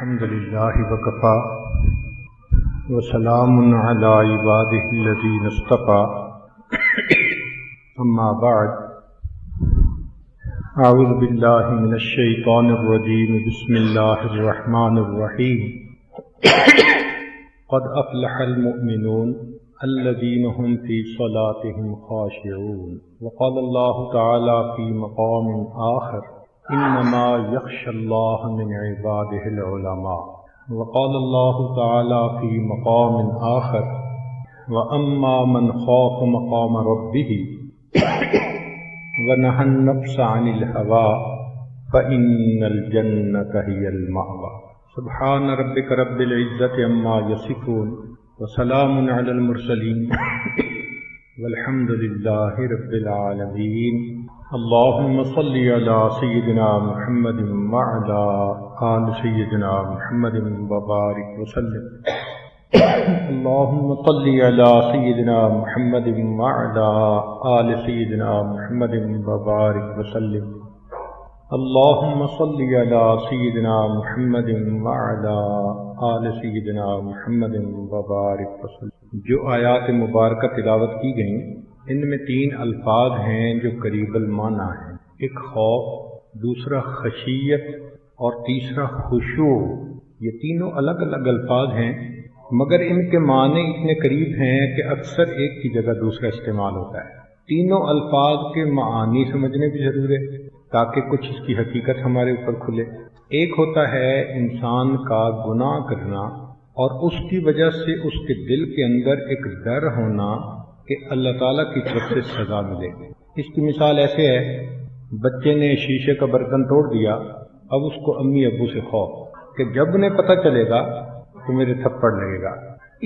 الحمد لله وكفى وسلام على عباده الذين اصطفى أما بعد أعوذ بالله من الشيطان الرجيم بسم الله الرحمن الرحيم قد أفلح المؤمنون الذين هم في صلاتهم خاشعون وقال الله تعالى في مقام آخر إنما يخشى الله من عباده العلماء وقال الله تعالى في مقام آخر وأما من خاف مقام ربه ونهى النفس عن الهوى فإن الجنة هي المأوى سبحان ربك رب العزة عما يصفون وسلام على المرسلين والحمد لله رب العالمين اللهم صل على سيدنا محمد وعلى آل سيدنا محمد وبارك وسلم اللهم صل على سيدنا محمد وعلى آل سيدنا محمد وبارك وسلم اللهم صل على سيدنا محمد وعلى آل سيدنا محمد وبارك وسلم۔ جو آیات مبارکہ تلاوت کی گئیں ان میں 3 الفاظ ہیں جو قریب المعنی ہیں، ایک خوف، دوسرا خشیت اور تیسرا خشوع۔ یہ تینوں الگ الگ الفاظ ہیں مگر ان کے معنی اتنے قریب ہیں کہ اکثر ایک کی جگہ دوسرا استعمال ہوتا ہے۔ تینوں الفاظ کے معانی سمجھنے کی ضرورت ہے تاکہ کچھ اس کی حقیقت ہمارے اوپر کھلے۔ ایک ہوتا ہے انسان کا گناہ کرنا اور اس کی وجہ سے اس کے دل کے اندر ایک ڈر ہونا کہ اللہ تعالیٰ کی طرف سے سزا ملے گی۔ اس کی مثال ایسے ہے، بچے نے شیشے کا برتن توڑ دیا، اب اس کو امی ابو سے خوف کہ جب انہیں پتہ چلے گا تو میرے تھپڑ لگے گا۔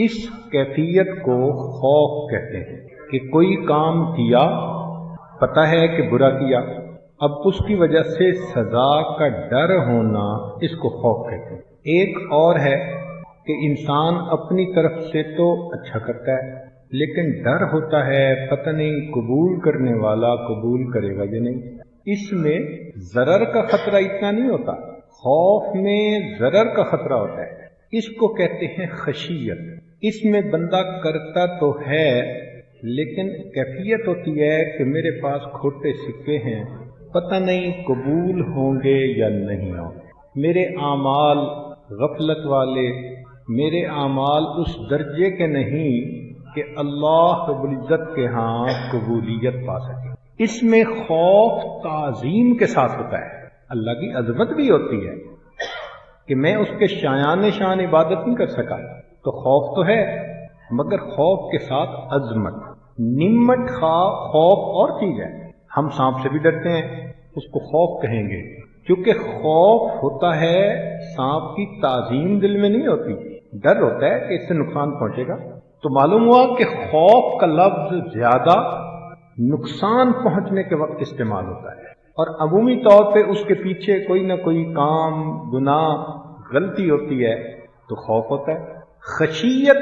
اس کیفیت کو خوف کہتے ہیں کہ کوئی کام کیا، پتہ ہے کہ برا کیا، اب اس کی وجہ سے سزا کا ڈر ہونا، اس کو خوف کہتے ہیں۔ ایک اور ہے کہ انسان اپنی طرف سے تو اچھا کرتا ہے لیکن ڈر ہوتا ہے پتہ نہیں قبول کرنے والا قبول کرے گا یا نہیں۔ اس میں ضرر کا خطرہ اتنا نہیں ہوتا، خوف میں ضرر کا خطرہ ہوتا ہے، اس کو کہتے ہیں خشیت۔ اس میں بندہ کرتا تو ہے لیکن کیفیت ہوتی ہے کہ میرے پاس کھوٹے سکے ہیں، پتہ نہیں قبول ہوں گے یا نہیں ہوں گے، میرے اعمال غفلت والے، میرے اعمال اس درجے کے نہیں کہ اللہ رب العزت کے ہاں قبولیت پا سکے۔ اس میں خوف تعظیم کے ساتھ ہوتا ہے، اللہ کی عظمت بھی ہوتی ہے کہ میں اس کے شایان شان عبادت نہیں کر سکا تو خوف تو ہے مگر خوف کے ساتھ عظمت۔ نمت خوف اور چیز ہے، ہم سانپ سے بھی ڈرتے ہیں، اس کو خوف کہیں گے کیونکہ خوف ہوتا ہے، سانپ کی تعظیم دل میں نہیں ہوتی، ڈر ہوتا ہے کہ اس سے نقصان پہنچے گا۔ تو معلوم ہوا کہ خوف کا لفظ زیادہ نقصان پہنچنے کے وقت استعمال ہوتا ہے اور عمومی طور پہ اس کے پیچھے کوئی نہ کوئی کام، گناہ، غلطی ہوتی ہے تو خوف ہوتا ہے۔ خشیت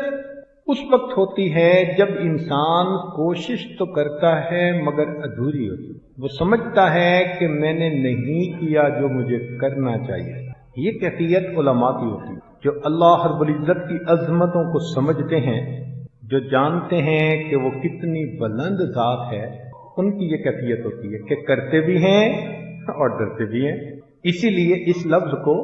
اس وقت ہوتی ہے جب انسان کوشش تو کرتا ہے مگر ادھوری ہوتی ہے، وہ سمجھتا ہے کہ میں نے نہیں کیا جو مجھے کرنا چاہیے۔ یہ کیفیت علماء کی ہوتی ہے جو اللہ رب العزت کی عظمتوں کو سمجھتے ہیں، جو جانتے ہیں کہ وہ کتنی بلند ذات ہے، ان کی یہ کیفیت ہوتی ہے کہ کرتے بھی ہیں اور ڈرتے بھی ہیں۔ اسی لیے اس لفظ کو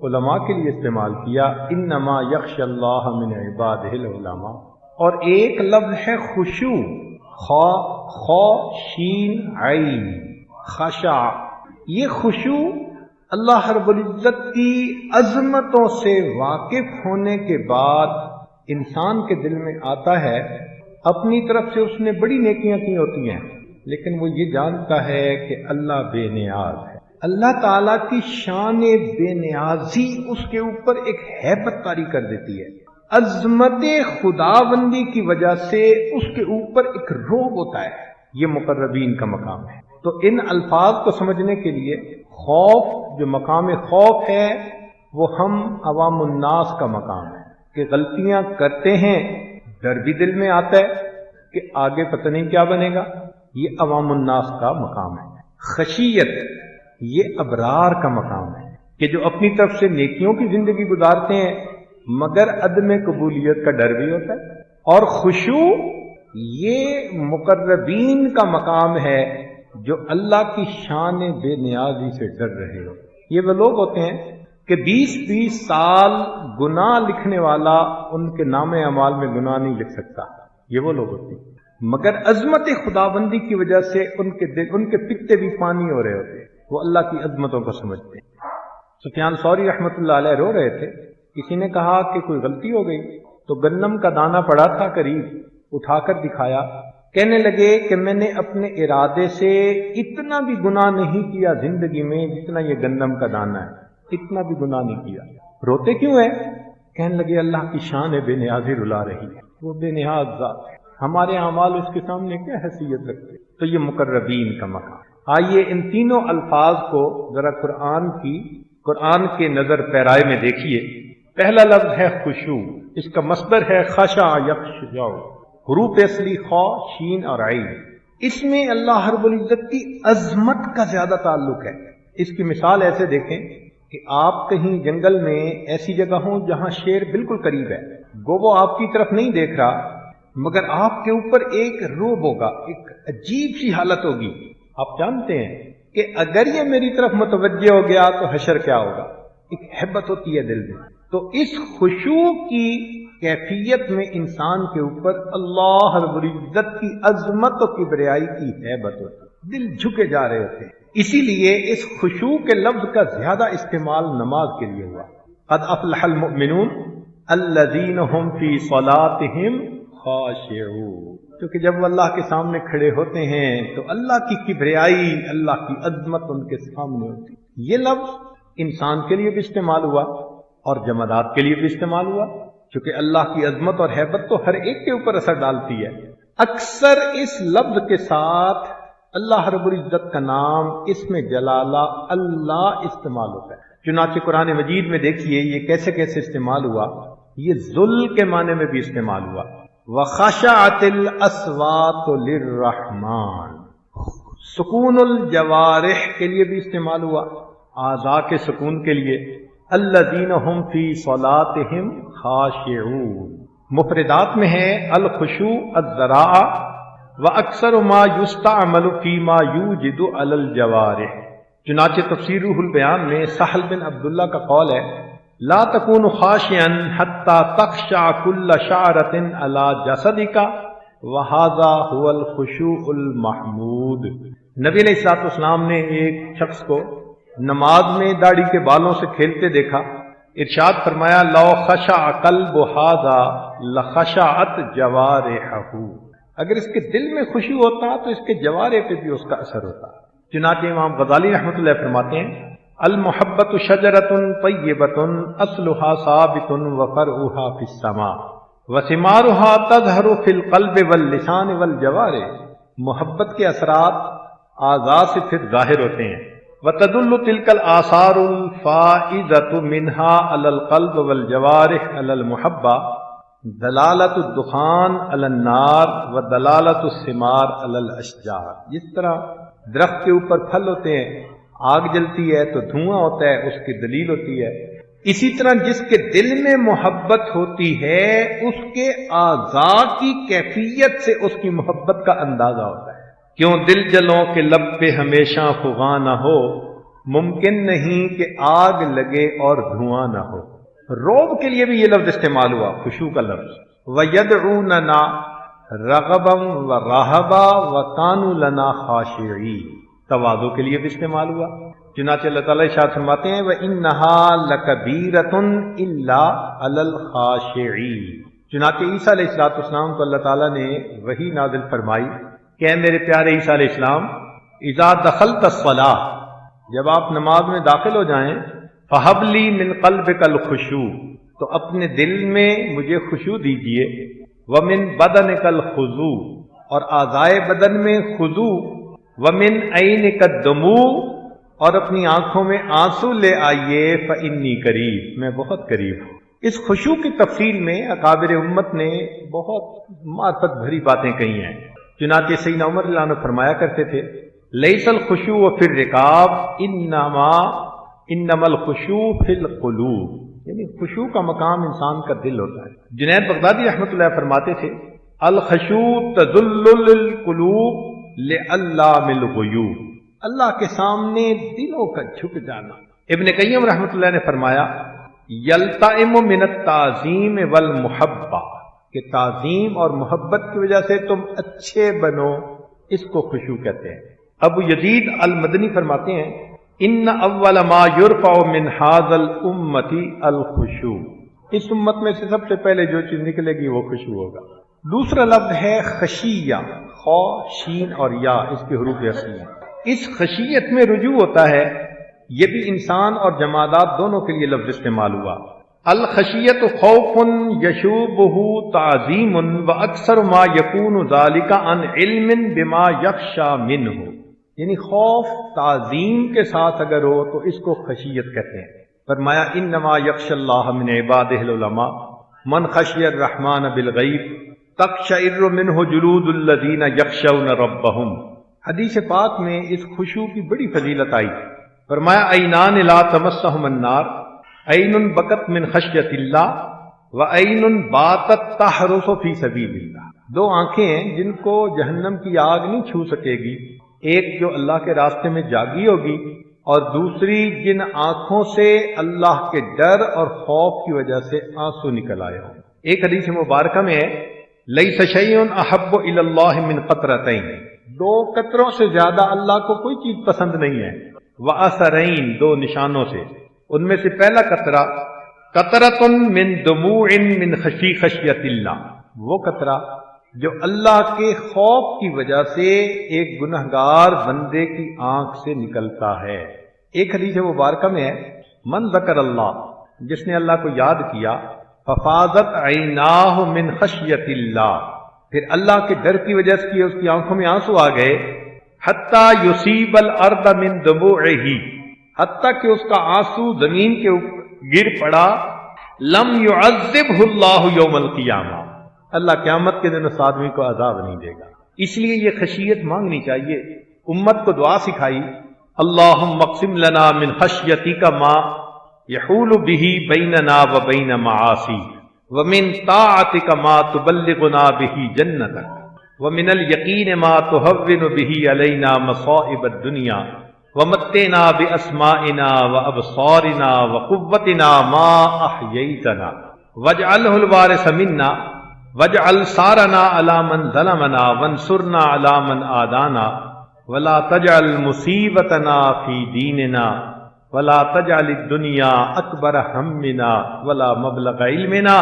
علماء کے لیے استعمال کیا، انما یخشی اللہ من عبادہ العلماء۔ اور ایک لفظ ہے خشوع، خا شین عین خشع۔ یہ خشوع اللہ رب العزت کی عظمتوں سے واقف ہونے کے بعد انسان کے دل میں آتا ہے۔ اپنی طرف سے اس نے بڑی نیکیاں کی ہوتی ہیں لیکن وہ یہ جانتا ہے کہ اللہ بے نیاز ہے، اللہ تعالیٰ کی شان بے نیازی اس کے اوپر ایک ہیبت طاری کر دیتی ہے۔ عظمت خداوندی کی وجہ سے اس کے اوپر ایک رعب ہوتا ہے، یہ مقربین کا مقام ہے۔ تو ان الفاظ کو سمجھنے کے لیے خوف جو مقام خوف ہے وہ ہم عوام الناس کا مقام ہے کہ غلطیاں کرتے ہیں، ڈر بھی دل میں آتا ہے کہ آگے پتہ نہیں کیا بنے گا، یہ عوام الناس کا مقام ہے۔ خشیت یہ ابرار کا مقام ہے کہ جو اپنی طرف سے نیکیوں کی زندگی گزارتے ہیں مگر عدم قبولیت کا ڈر بھی ہوتا ہے. اور خشوع یہ مقربین کا مقام ہے جو اللہ کی شان بے نیازی سے ڈر رہے ہو. یہ وہ لوگ ہوتے ہیں کہ 20 سال گناہ لکھنے والا ان کے نام اعمال میں گناہ نہیں لکھ سکتا. یہ وہ لوگ ہوتے ہیں مگر عظمت خداوندی کی وجہ سے ان کے پتے بھی پانی ہو رہے ہوتے ہیں. وہ اللہ کی عظمتوں کو سمجھتے ہیں. سفیان ثوری رحمۃ اللہ علیہ رو رہے تھے. کسی نے کہا کہ کوئی غلطی ہو گئی تو گندم کا دانہ پڑا تھا قریب، اٹھا کر دکھایا. کہنے لگے کہ میں نے اپنے ارادے سے اتنا بھی گناہ نہیں کیا زندگی میں جتنا یہ گندم کا دانہ ہے، اتنا بھی گناہ نہیں کیا. روتے کیوں ہے؟ کہنے لگے اللہ کی شان بے نیازی رلا رہی ہے. وہ بے نیاز ذات ہے، ہمارے اعمال اس کے سامنے کیا حیثیت رکھتے. تو یہ مقربین کا مقام. آئیے ان تینوں الفاظ کو ذرا قرآن کے نظر پیرائے میں دیکھیے. پہلا لفظ ہے خشوع، اس کا مصدر ہے خشع یخشع، حروف اصلی خا، شین اور عین. اس میں اللہ رب العزت کی عظمت کا زیادہ تعلق ہے. اس کی مثال ایسے دیکھیں کہ آپ کہیں جنگل میں ایسی جگہ ہوں جہاں شیر بالکل قریب ہے، گو وہ آپ کی طرف نہیں دیکھ رہا مگر آپ کے اوپر ایک روب ہوگا، ایک عجیب سی حالت ہوگی. آپ جانتے ہیں کہ اگر یہ میری طرف متوجہ ہو گیا تو حشر کیا ہوگا. ایک ہیبت ہوتی ہے دل میں. تو اس خشوع کی کیفیت میں انسان کے اوپر اللہ رب العزت کی عظمت و کبریائی کی ہیبت ہوتی ہے، دل جھکے جا رہے ہوتے ہیں. اسی لیے اس خشوع کے لفظ کا زیادہ استعمال نماز کے لیے ہوا. قد افلح المؤمنون الذین هم فی صلاتهم خاشعون. کیونکہ جب وہ اللہ کے سامنے کھڑے ہوتے ہیں تو اللہ کی کبریائی، اللہ کی عظمت ان کے سامنے ہوتی ہے. یہ لفظ انسان کے لیے بھی استعمال ہوا اور جمادات کے لیے بھی استعمال ہوا، کیونکہ اللہ کی عظمت اور ہیبت تو ہر ایک کے اوپر اثر ڈالتی ہے. اکثر اس لفظ کے ساتھ اللہ رب العزت کا نام، اسم جلالہ اللہ استعمال ہوتا ہے. چنانچہ قرآن مجید میں دیکھیے یہ کیسے کیسے استعمال ہوا. یہ ذل کے معنی میں بھی استعمال ہوا. وَخَشَعَتِ الْأَصْوَاتُ لِلرَّحْمَنِ، سکون الجوارح کے لیے بھی استعمال ہوا، اعضاء کے سکون کے لیے. الذین هم فی صلاتهم خاشعون. مفردات میں ہے الخشوع الذراع واکثر ما یستعمل فیما یوجد علی الجوارح. چنانچہ تفسیر روح البیان میں سہل بن عبداللہ کا قول ہے لا تکون خاشعا حتی تخشع کل شعرۃ علی جسدک وہذا هو الخشوع المحمود. نبی علیہ الصلوۃ والسلام نے ایک شخص کو نماز میں داڑھی کے بالوں سے کھیلتے دیکھا. ارشاد فرمایا لو خشع قلب ھذا لخشعت جوارحہ. اگر اس کے دل میں خوشی ہوتا تو اس کے جوارح پہ بھی اس کا اثر ہوتا. چنانچہ امام غزالی رحمۃ اللہ فرماتے ہیں المحبت شجرۃ طیبۃ اصلها ثابت وفرعها فی السماء وثمارها تظہر فی القلب واللسان والجوارح. محبت کے اثرات اعضاء سے پھر ظاہر ہوتے ہیں. وتدل تلك الآثار الفائدة منها على القلب والجوارح على المحبة دلالة الدخان على النار ودلالة الثمار على الاشجار. جس طرح درخت کے اوپر پھل ہوتے ہیں، آگ جلتی ہے تو دھواں ہوتا ہے، اس کی دلیل ہوتی ہے. اسی طرح جس کے دل میں محبت ہوتی ہے اس کے اعضاء کی کیفیت سے اس کی محبت کا اندازہ ہوتا ہے. کیوں دل جلوں کے لب پہ ہمیشہ فغاں نہ ہو، ممکن نہیں کہ آگ لگے اور دھواں نہ ہو. روب کے لیے بھی یہ لفظ استعمال ہوا، خشوع کا لفظ. وَيَدْعُونَنَا رَغَبًا وَرَهَبًا وَكَانُوا لَنَا خَاشِعِينَ. تواضع کے لیے بھی استعمال ہوا. چنانچہ اللہ تعالیٰ ارشاد فرماتے ہیں وَإِنَّهَا لَكَبِيرَةٌ إِلَّا عَلَى الْخَاشِعِينَ. چنانچہ عیسیٰ علیہ السلام کو اللہ تعالیٰ نے وحی نازل فرمائی کہ اے میرے پیارے عیسیٰ علیہ السلام اذا دخلت الصلاۃ، جب آپ نماز میں داخل ہو جائیں فَهَبْ لِي مِنْ قَلْبِكَ الْخُشُوع، تو اپنے دل میں مجھے خشوع دیجئے. وَمِنْ بَدَنِكَ الْخُضُوع، اور اعضائے بدن میں خضوع. وَمِنْ عَيْنِكَ الدُّمُوع، اور اپنی آنکھوں میں آنسو لے آئیے. فَإِنِّي قریب، میں بہت قریب ہوں. اس خشوع کی تفصیل میں اکابر امت نے بہت معرفت بھری باتیں کہی ہیں. چنانچہ سیدنا عمر رضی اللہ عنہ فرمایا کرتے تھے لیس الخشوع فی الرکاب انما انما الخشوع فی القلوب، یعنی خشوع کا مقام انسان کا دل ہوتا ہے۔ جنید بغدادی رحمۃ اللہ فرماتے تھے الخشوع تذل القلوب لعلام الغیوب، اللہ کے سامنے دلوں کا جھک جانا۔ ابن قیم رحمۃ اللہ نے فرمایا یلتئم من التعظیم والمحبہ، کہ تعظیم اور محبت کی وجہ سے تم اچھے بنو، اس کو خشوع کہتے ہیں۔ ابو یزید المدنی فرماتے ہیں ان اول ما یرفع من ھذا الامت الخشوع، اس امت میں سے سب سے پہلے جو چیز نکلے گی وہ خشوع ہوگا۔ دوسرا لفظ ہے خشیہ، خا شین اور یا، اس کے حروف اصلی ہیں۔ اس خشیت میں رجوع ہوتا ہے، یہ بھی انسان اور جمادات دونوں کے لیے لفظ استعمال ہوا۔ الخشیت خوف یشوبہ تعظیم واکثر ما یکون ذلک عن علم بما یخشى منہ، یعنی خوف تعظیم کے ساتھ اگر ہو تو اس کو خشیت کہتے ہیں۔ فرمایا انما یخشى اللہ من عبادہ العلماء من خشی الرحمن بالغیب تقشعر منہ جلود الذین یخشون ربہم۔ حدیث پاک میں اس خشوع کی بڑی فضیلت آئی۔ فرمایا عینان لا تمسہم النار، عین بکت من خشیت اللہ وعین باتت تحرس فی سبیل اللہ، دو آنکھیں ہیں جن کو جہنم کی آگ نہیں چھو سکے گی، ایک جو اللہ کے راستے میں جاگی ہوگی اور دوسری جن آنکھوں سے اللہ کے ڈر اور خوف کی وجہ سے آنسو نکل آئے ہوں۔ ایک حدیث مبارکہ میں ہے لیس شیء احب الی اللہ من قطرتین، دو قطروں سے زیادہ اللہ کو کوئی چیز پسند نہیں ہے، وَأَثَرَيْن، دو نشانوں سے، ان میں سے پہلا قطرہ قطرۃ من دموع من خشیت اللہ، وہ قطرہ جو اللہ کے خوف کی وجہ سے ایک گنہگار بندے کی آنکھ سے نکلتا ہے۔ ایک حدیث مبارکہ میں ہے من ذکر اللہ، جس نے اللہ کو یاد کیا، ففاضت عیناہ من خشیت اللہ، پھر اللہ کے ڈر کی وجہ سے اس کی آنکھوں میں آنسو آ گئے، حتی یصیب الارض من دموعہ، حتیٰ کہ اس کا آنسو زمین کے اوپر گر پڑا، لم یعذبہ اللہ یوم القیامہ، اللہ قیامت کے دن اس آدمی کو عذاب نہیں دے گا۔ اس لیے یہ خشیت مانگنی چاہیے۔ امت کو دعا سکھائی اللہم اقسم لنا من خشیتک ما یحول بہ بیننا وبین معاصی ومن طاعتک ما تبلغنا بہ جنتک ومن الیقین ما تہون بہ علینا مصائب الدنیا ومتعنا باسمائنا وابصارنا وقوتنا ما احییتنا واجعلہ الوارث منا واجعل ثارنا علی من ظلمنا وانصرنا علی من عادانا ولا تجعل مصیبتنا فی دیننا ولا تجعل الدنیا اکبر ہمنا ولا مبلغ علمنا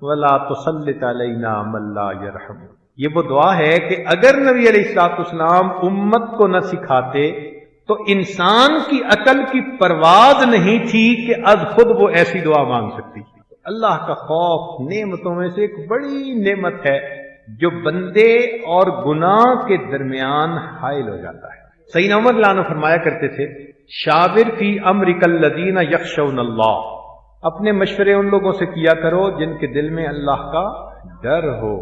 ولا تسلط علینا من لا یرحم۔ یہ وہ دعا ہے کہ اگر نبی علیہ السلام امت کو نہ سکھاتے تو انسان کی عقل کی پرواز نہیں تھی کہ از خود وہ ایسی دعا مانگ سکتی تھی۔ اللہ کا خوف نعمتوں میں سے ایک بڑی نعمت ہے جو بندے اور گناہ کے درمیان حائل ہو جاتا ہے۔ سیدنا عمر رضی اللہ عنہ فرمایا کرتے تھے شاور فی امرک الذین یخشون اللہ، اپنے مشورے ان لوگوں سے کیا کرو جن کے دل میں اللہ کا ڈر ہو،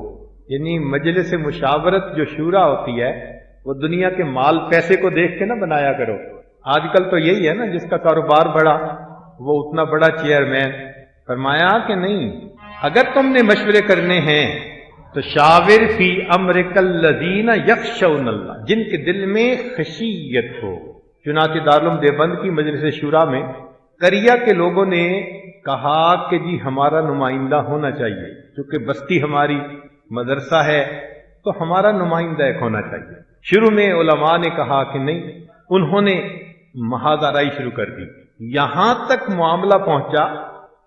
یعنی مجلس مشاورت جو شورا ہوتی ہے وہ دنیا کے مال پیسے کو دیکھ کے نہ بنایا کرو۔ آج کل تو یہی ہے نا، جس کا کاروبار بڑا وہ اتنا بڑا چیئرمین۔ فرمایا کہ نہیں، اگر تم نے مشورے کرنے ہیں تو شاور فی امرک الذین یخشون اللہ، جن کے دل میں خشیت ہو۔ چنانچہ دارالعلوم دیوبند کی مجلس شورا میں قریہ کے لوگوں نے کہا کہ جی ہمارا نمائندہ ہونا چاہیے، چونکہ بستی ہماری مدرسہ ہے تو ہمارا نمائندہ ایک ہونا چاہیے۔ شروع میں علماء نے کہا کہ نہیں، انہوں نے محاذ آرائی شروع کر دی، یہاں تک معاملہ پہنچا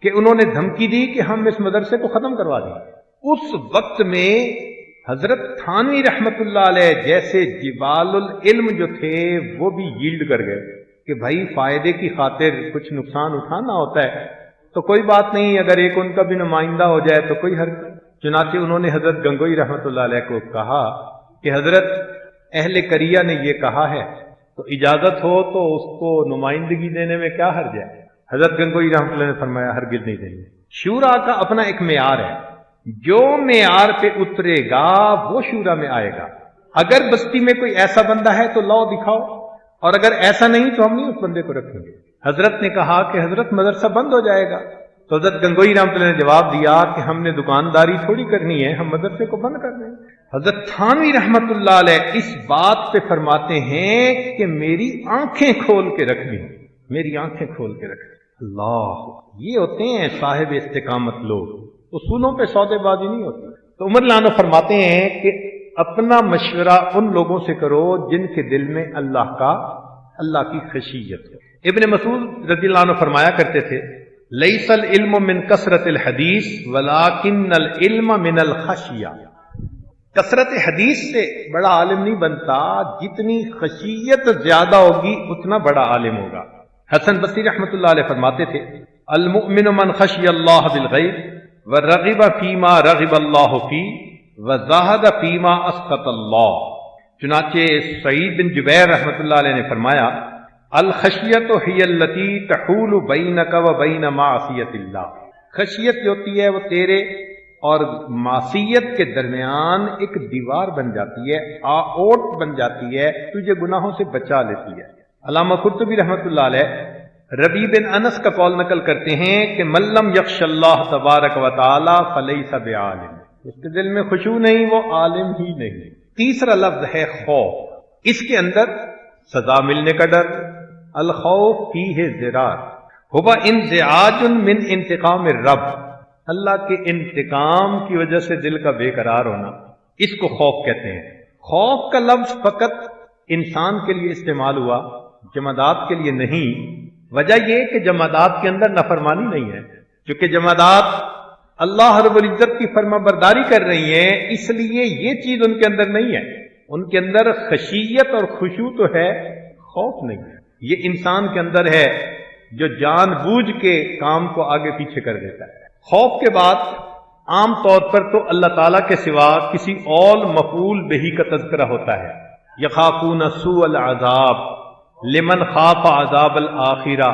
کہ انہوں نے دھمکی دی کہ ہم اس مدرسے کو ختم کروا دیں۔ اس وقت میں حضرت تھانوی رحمت اللہ علیہ جیسے جبال العلم جو تھے وہ بھی ییلڈ کر گئے کہ بھائی فائدے کی خاطر کچھ نقصان اٹھانا ہوتا ہے تو کوئی بات نہیں، اگر ایک ان کا بھی نمائندہ ہو جائے تو کوئی حرج نہیں۔ چنانچہ انہوں نے حضرت گنگوئی رحمت اللہ علیہ کو کہا کہ حضرت اہل قریہ نے یہ کہا ہے تو اجازت ہو تو اس کو نمائندگی دینے میں کیا حرج ہے؟ حضرت گنگوئی رحمت اللہ نے فرمایا ہرگز نہیں دیں گے۔ شورا کا اپنا ایک معیار ہے، جو معیار پہ اترے گا وہ شورا میں آئے گا۔ اگر بستی میں کوئی ایسا بندہ ہے تو لاؤ دکھاؤ، اور اگر ایسا نہیں تو ہم نہیں اس بندے کو رکھیں گے۔ حضرت نے کہا کہ حضرت مدرسہ بند ہو جائے گا، تو حضرت گنگوئی رحمۃ اللہ نے جواب دیا کہ ہم نے دکانداری تھوڑی کرنی ہے، ہم مدرسے کو بند کر دیں۔ حضرت تھانوی رحمۃ اللہ علیہ اس بات پہ فرماتے ہیں کہ میری آنکھیں کھول کے رکھ لی، میری آنکھیں کھول کے رکھ لی۔ اللہ، یہ ہوتے ہیں صاحب استقامت لوگ، اصولوں پہ سودے بازی نہیں ہوتی۔ تو عمر لانو فرماتے ہیں کہ اپنا مشورہ ان لوگوں سے کرو جن کے دل میں اللہ کی خشیت ہے۔ ابن مسعود رضی اللہ عنہ فرمایا کرتے تھے، لیس العلم من کثرت الحدیث ولکن العلم من الخشیہ، کثرت حدیث سے بڑا عالم نہیں بنتا، جتنی خشیت زیادہ ہوگی اتنا بڑا عالم ہوگا۔ حسن بصری رحمۃ اللہ علیہ فرماتے تھے، المؤمن من خشی اللہ بالغیب ورغب فیما رغب اللہ فی وزاہد فیما اسقط اللہ۔ چنانچہ سعید بن جبیر رحمۃ اللہ علیہ نے فرمایا، الخشیت ہی التی تحول بینک و بین معصیت اللہ، خشیت جو ہوتی ہے وہ تیرے اور معصیت کے درمیان ایک دیوار بن جاتی ہے، آؤٹ بن جاتی ہے، تجھے گناہوں سے بچا لیتی ہے۔ علامہ قرطبی رحمۃ اللہ علیہ ربیع بن انس کا قول نقل کرتے ہیں کہ من لم یخش اللہ تبارک و تعالی فلیس بعالم، اس کے دل میں خشوع نہیں وہ عالم ہی نہیں۔ تیسرا لفظ ہے خوف، اس کے اندر سزا ملنے کا ڈر، الخوف فیہ ضرار، ہوا انزعاج من انتقام الرب، اللہ کے انتقام کی وجہ سے دل کا بے قرار ہونا، اس کو خوف کہتے ہیں۔ خوف کا لفظ فقط انسان کے لیے استعمال ہوا، جمادات کے لیے نہیں۔ وجہ یہ کہ جمادات کے اندر نافرمانی نہیں ہے، چونکہ جمادات اللہ رب العزت کی فرما برداری کر رہی ہیں، اس لیے یہ چیز ان کے اندر نہیں ہے، ان کے اندر خشیت اور خشوع تو ہے، خوف نہیں ہے۔ یہ انسان کے اندر ہے جو جان بوجھ کے کام کو آگے پیچھے کر دیتا ہے۔ خوف کے بعد عام طور پر تو اللہ تعالیٰ کے سوا کسی اور مفعول بہی کا تذکرہ ہوتا ہے، یخافون سوء العذاب لمن خاف عذاب الآخرہ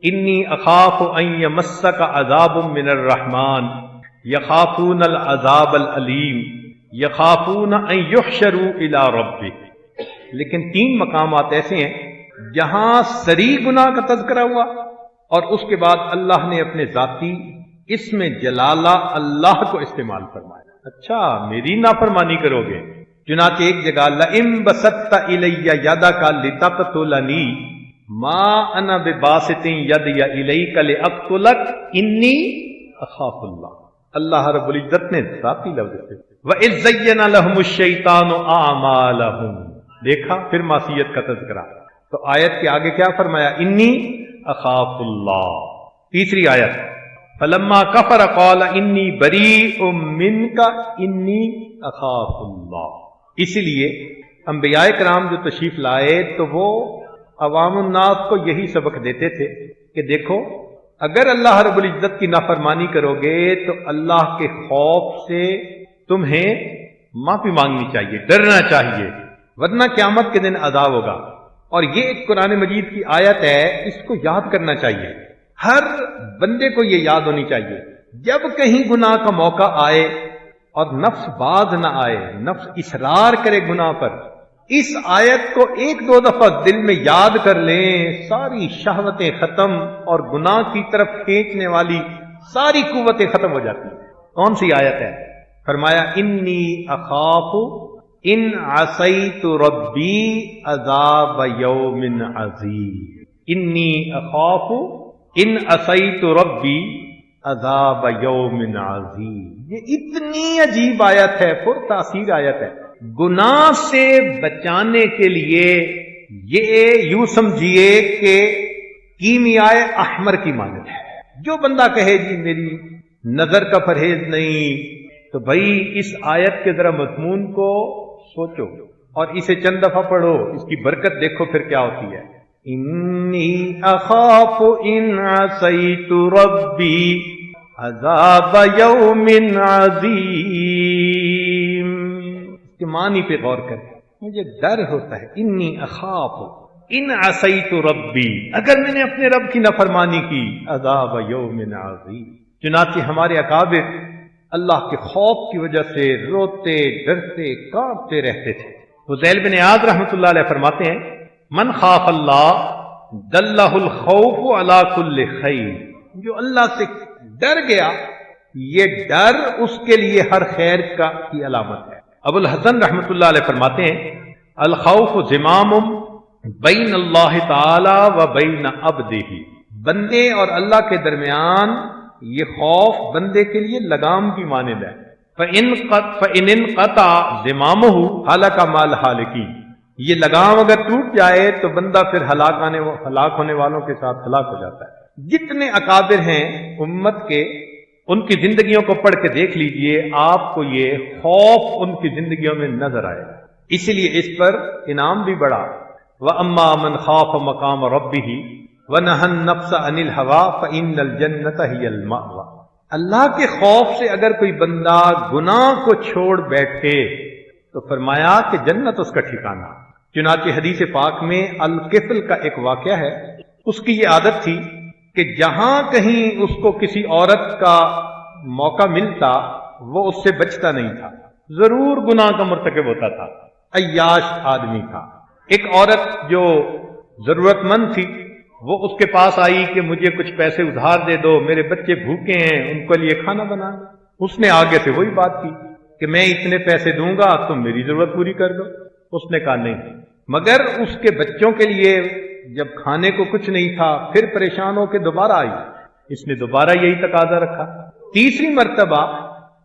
انی اخاف ان یمسک عذاب من الرحمن یخافون العذاب العلیم یخافون ان یحشروا الی ربہ۔ لیکن 3 مقامات ایسے ہیں جہاں صریح گناہ کا تذکرہ ہوا اور اس کے بعد اللہ نے اپنے ذاتی اسم جلالہ اللہ کو استعمال فرمایا، اچھا میری نافرمانی کرو گے۔ چنانچہ ایک جگہ لئن بسطت الی یدک لتقتلنی ما انا بباسط یدی الیک لاقتلک انی اخاف اللہ، اللہ رب العزت نے ذاتی لفظ سے وَإِذْ زَيَّنَ لَهُمُ الشَّيْطَانُ أَعْمَالَهُمْ، دیکھا پھر معصیت کا تذکرہ۔ تو آیت کے آگے کیا فرمایا، انی اخاف اللہ۔ تیسری آیت فلما کفر قال انی بریء منک انی اخاف اللہ۔ اسی لیے انبیاء کرام جو تشریف لائے تو وہ عوام الناس کو یہی سبق دیتے تھے کہ دیکھو اگر اللہ رب العزت کی نافرمانی کرو گے تو اللہ کے خوف سے تمہیں معافی مانگنی چاہیے، ڈرنا چاہیے، ورنہ قیامت کے دن عذاب ہوگا۔ اور یہ ایک قرآن مجید کی آیت ہے، اس کو یاد کرنا چاہیے، ہر بندے کو یہ یاد ہونی چاہیے۔ جب کہیں گناہ کا موقع آئے اور نفس باز نہ آئے، نفس اصرار کرے گناہ پر، اس آیت کو 1-2 دفعہ دل میں یاد کر لیں، ساری شہوتیں ختم اور گناہ کی طرف کھینچنے والی ساری قوتیں ختم ہو جاتی ہیں۔ کون سی آیت ہے؟ فرمایا انی اخاف ان عصیت ربی عذاب یوم عظیم، انی اخاف ان عصیت ربی عذاب یوم عظیم۔ یہ اتنی عجیب آیت ہے، پر تاثیر آیت ہے۔ گناہ سے بچانے کے لیے یہ یوں سمجھیے کہ کیمیائے احمر کی مانند ہے۔ جو بندہ کہے جی میری نظر کا پرہیز نہیں، تو بھائی اس آیت کے ذرا مضمون کو سوچو اور اسے چند دفعہ پڑھو، اس کی برکت دیکھو پھر کیا ہوتی ہے۔ انی اخاف ان عصیت ربی عذاب یوم عظیم۔ اس کے معنی پہ غور کریں، مجھے ڈر ہوتا ہے، انی اخاف ان عصیت ربی، اگر میں نے اپنے رب کی نافرمانی کی، عذاب یوم عظیم۔ چنانچہ ہمارے اکابر اللہ کے خوف کی وجہ سے روتے ڈرتے کانپتے رہتے تھے۔ فضیل بن عیاض رحمۃ اللہ علیہ فرماتے ہیں من خاف اللہ دلہ الخوف علی کل خیر، جو اللہ سے ڈر گیا یہ ڈر اس کے لیے ہر خیر کی علامت ہے۔ ابو الحسن رحمۃ اللہ علیہ فرماتے ہیں الخوف زمام بین اللہ تعالی و بین عبدہ، بندے اور اللہ کے درمیان یہ خوف بندے کے لیے لگام کی مانند ہے۔ فَإِنْ انْقَطَعَ زِمَامُهُ هَلَكَ مَا الْهَالِكِينَ، یہ لگام اگر ٹوٹ جائے تو بندہ پھر ہلاک ہونے والوں کے ساتھ ہلاک ہو جاتا ہے۔ جتنے اکابر ہیں امت کے، ان کی زندگیوں کو پڑھ کے دیکھ لیجئے، آپ کو یہ خوف ان کی زندگیوں میں نظر آئے گا، اسی لیے اس پر انعام بھی بڑا۔ وَأَمَّا مَنْ خَافَ مَقَامَ رَبِّهِ وَنَهَى النَّفْسَ عَنِ الْهَوَىٰ فَإِنَّ الْجَنَّةَ هِيَ الْمَأْوَىٰ، اللہ کے خوف سے اگر کوئی بندہ گناہ کو چھوڑ بیٹھے تو فرمایا کہ جنت اس کا ٹھکانہ۔ چنانچہ حدیث پاک میں الکفل کا ایک واقعہ ہے، اس کی یہ عادت تھی کہ جہاں کہیں اس کو کسی عورت کا موقع ملتا وہ اس سے بچتا نہیں تھا، ضرور گناہ کا مرتکب ہوتا تھا، عیاش آدمی تھا۔ ایک عورت جو ضرورت مند تھی وہ اس کے پاس آئی کہ مجھے کچھ پیسے ادھار دے دو، میرے بچے بھوکے ہیں، ان کے لیے کھانا بنا۔ اس نے آگے سے وہی بات کی کہ میں اتنے پیسے دوں گا تم میری ضرورت پوری کر دو۔ اس نے کہا نہیں، مگر اس کے بچوں کے لیے جب کھانے کو کچھ نہیں تھا پھر پریشان ہو کے دوبارہ آئی، اس نے دوبارہ یہی تقاضا رکھا۔ تیسری مرتبہ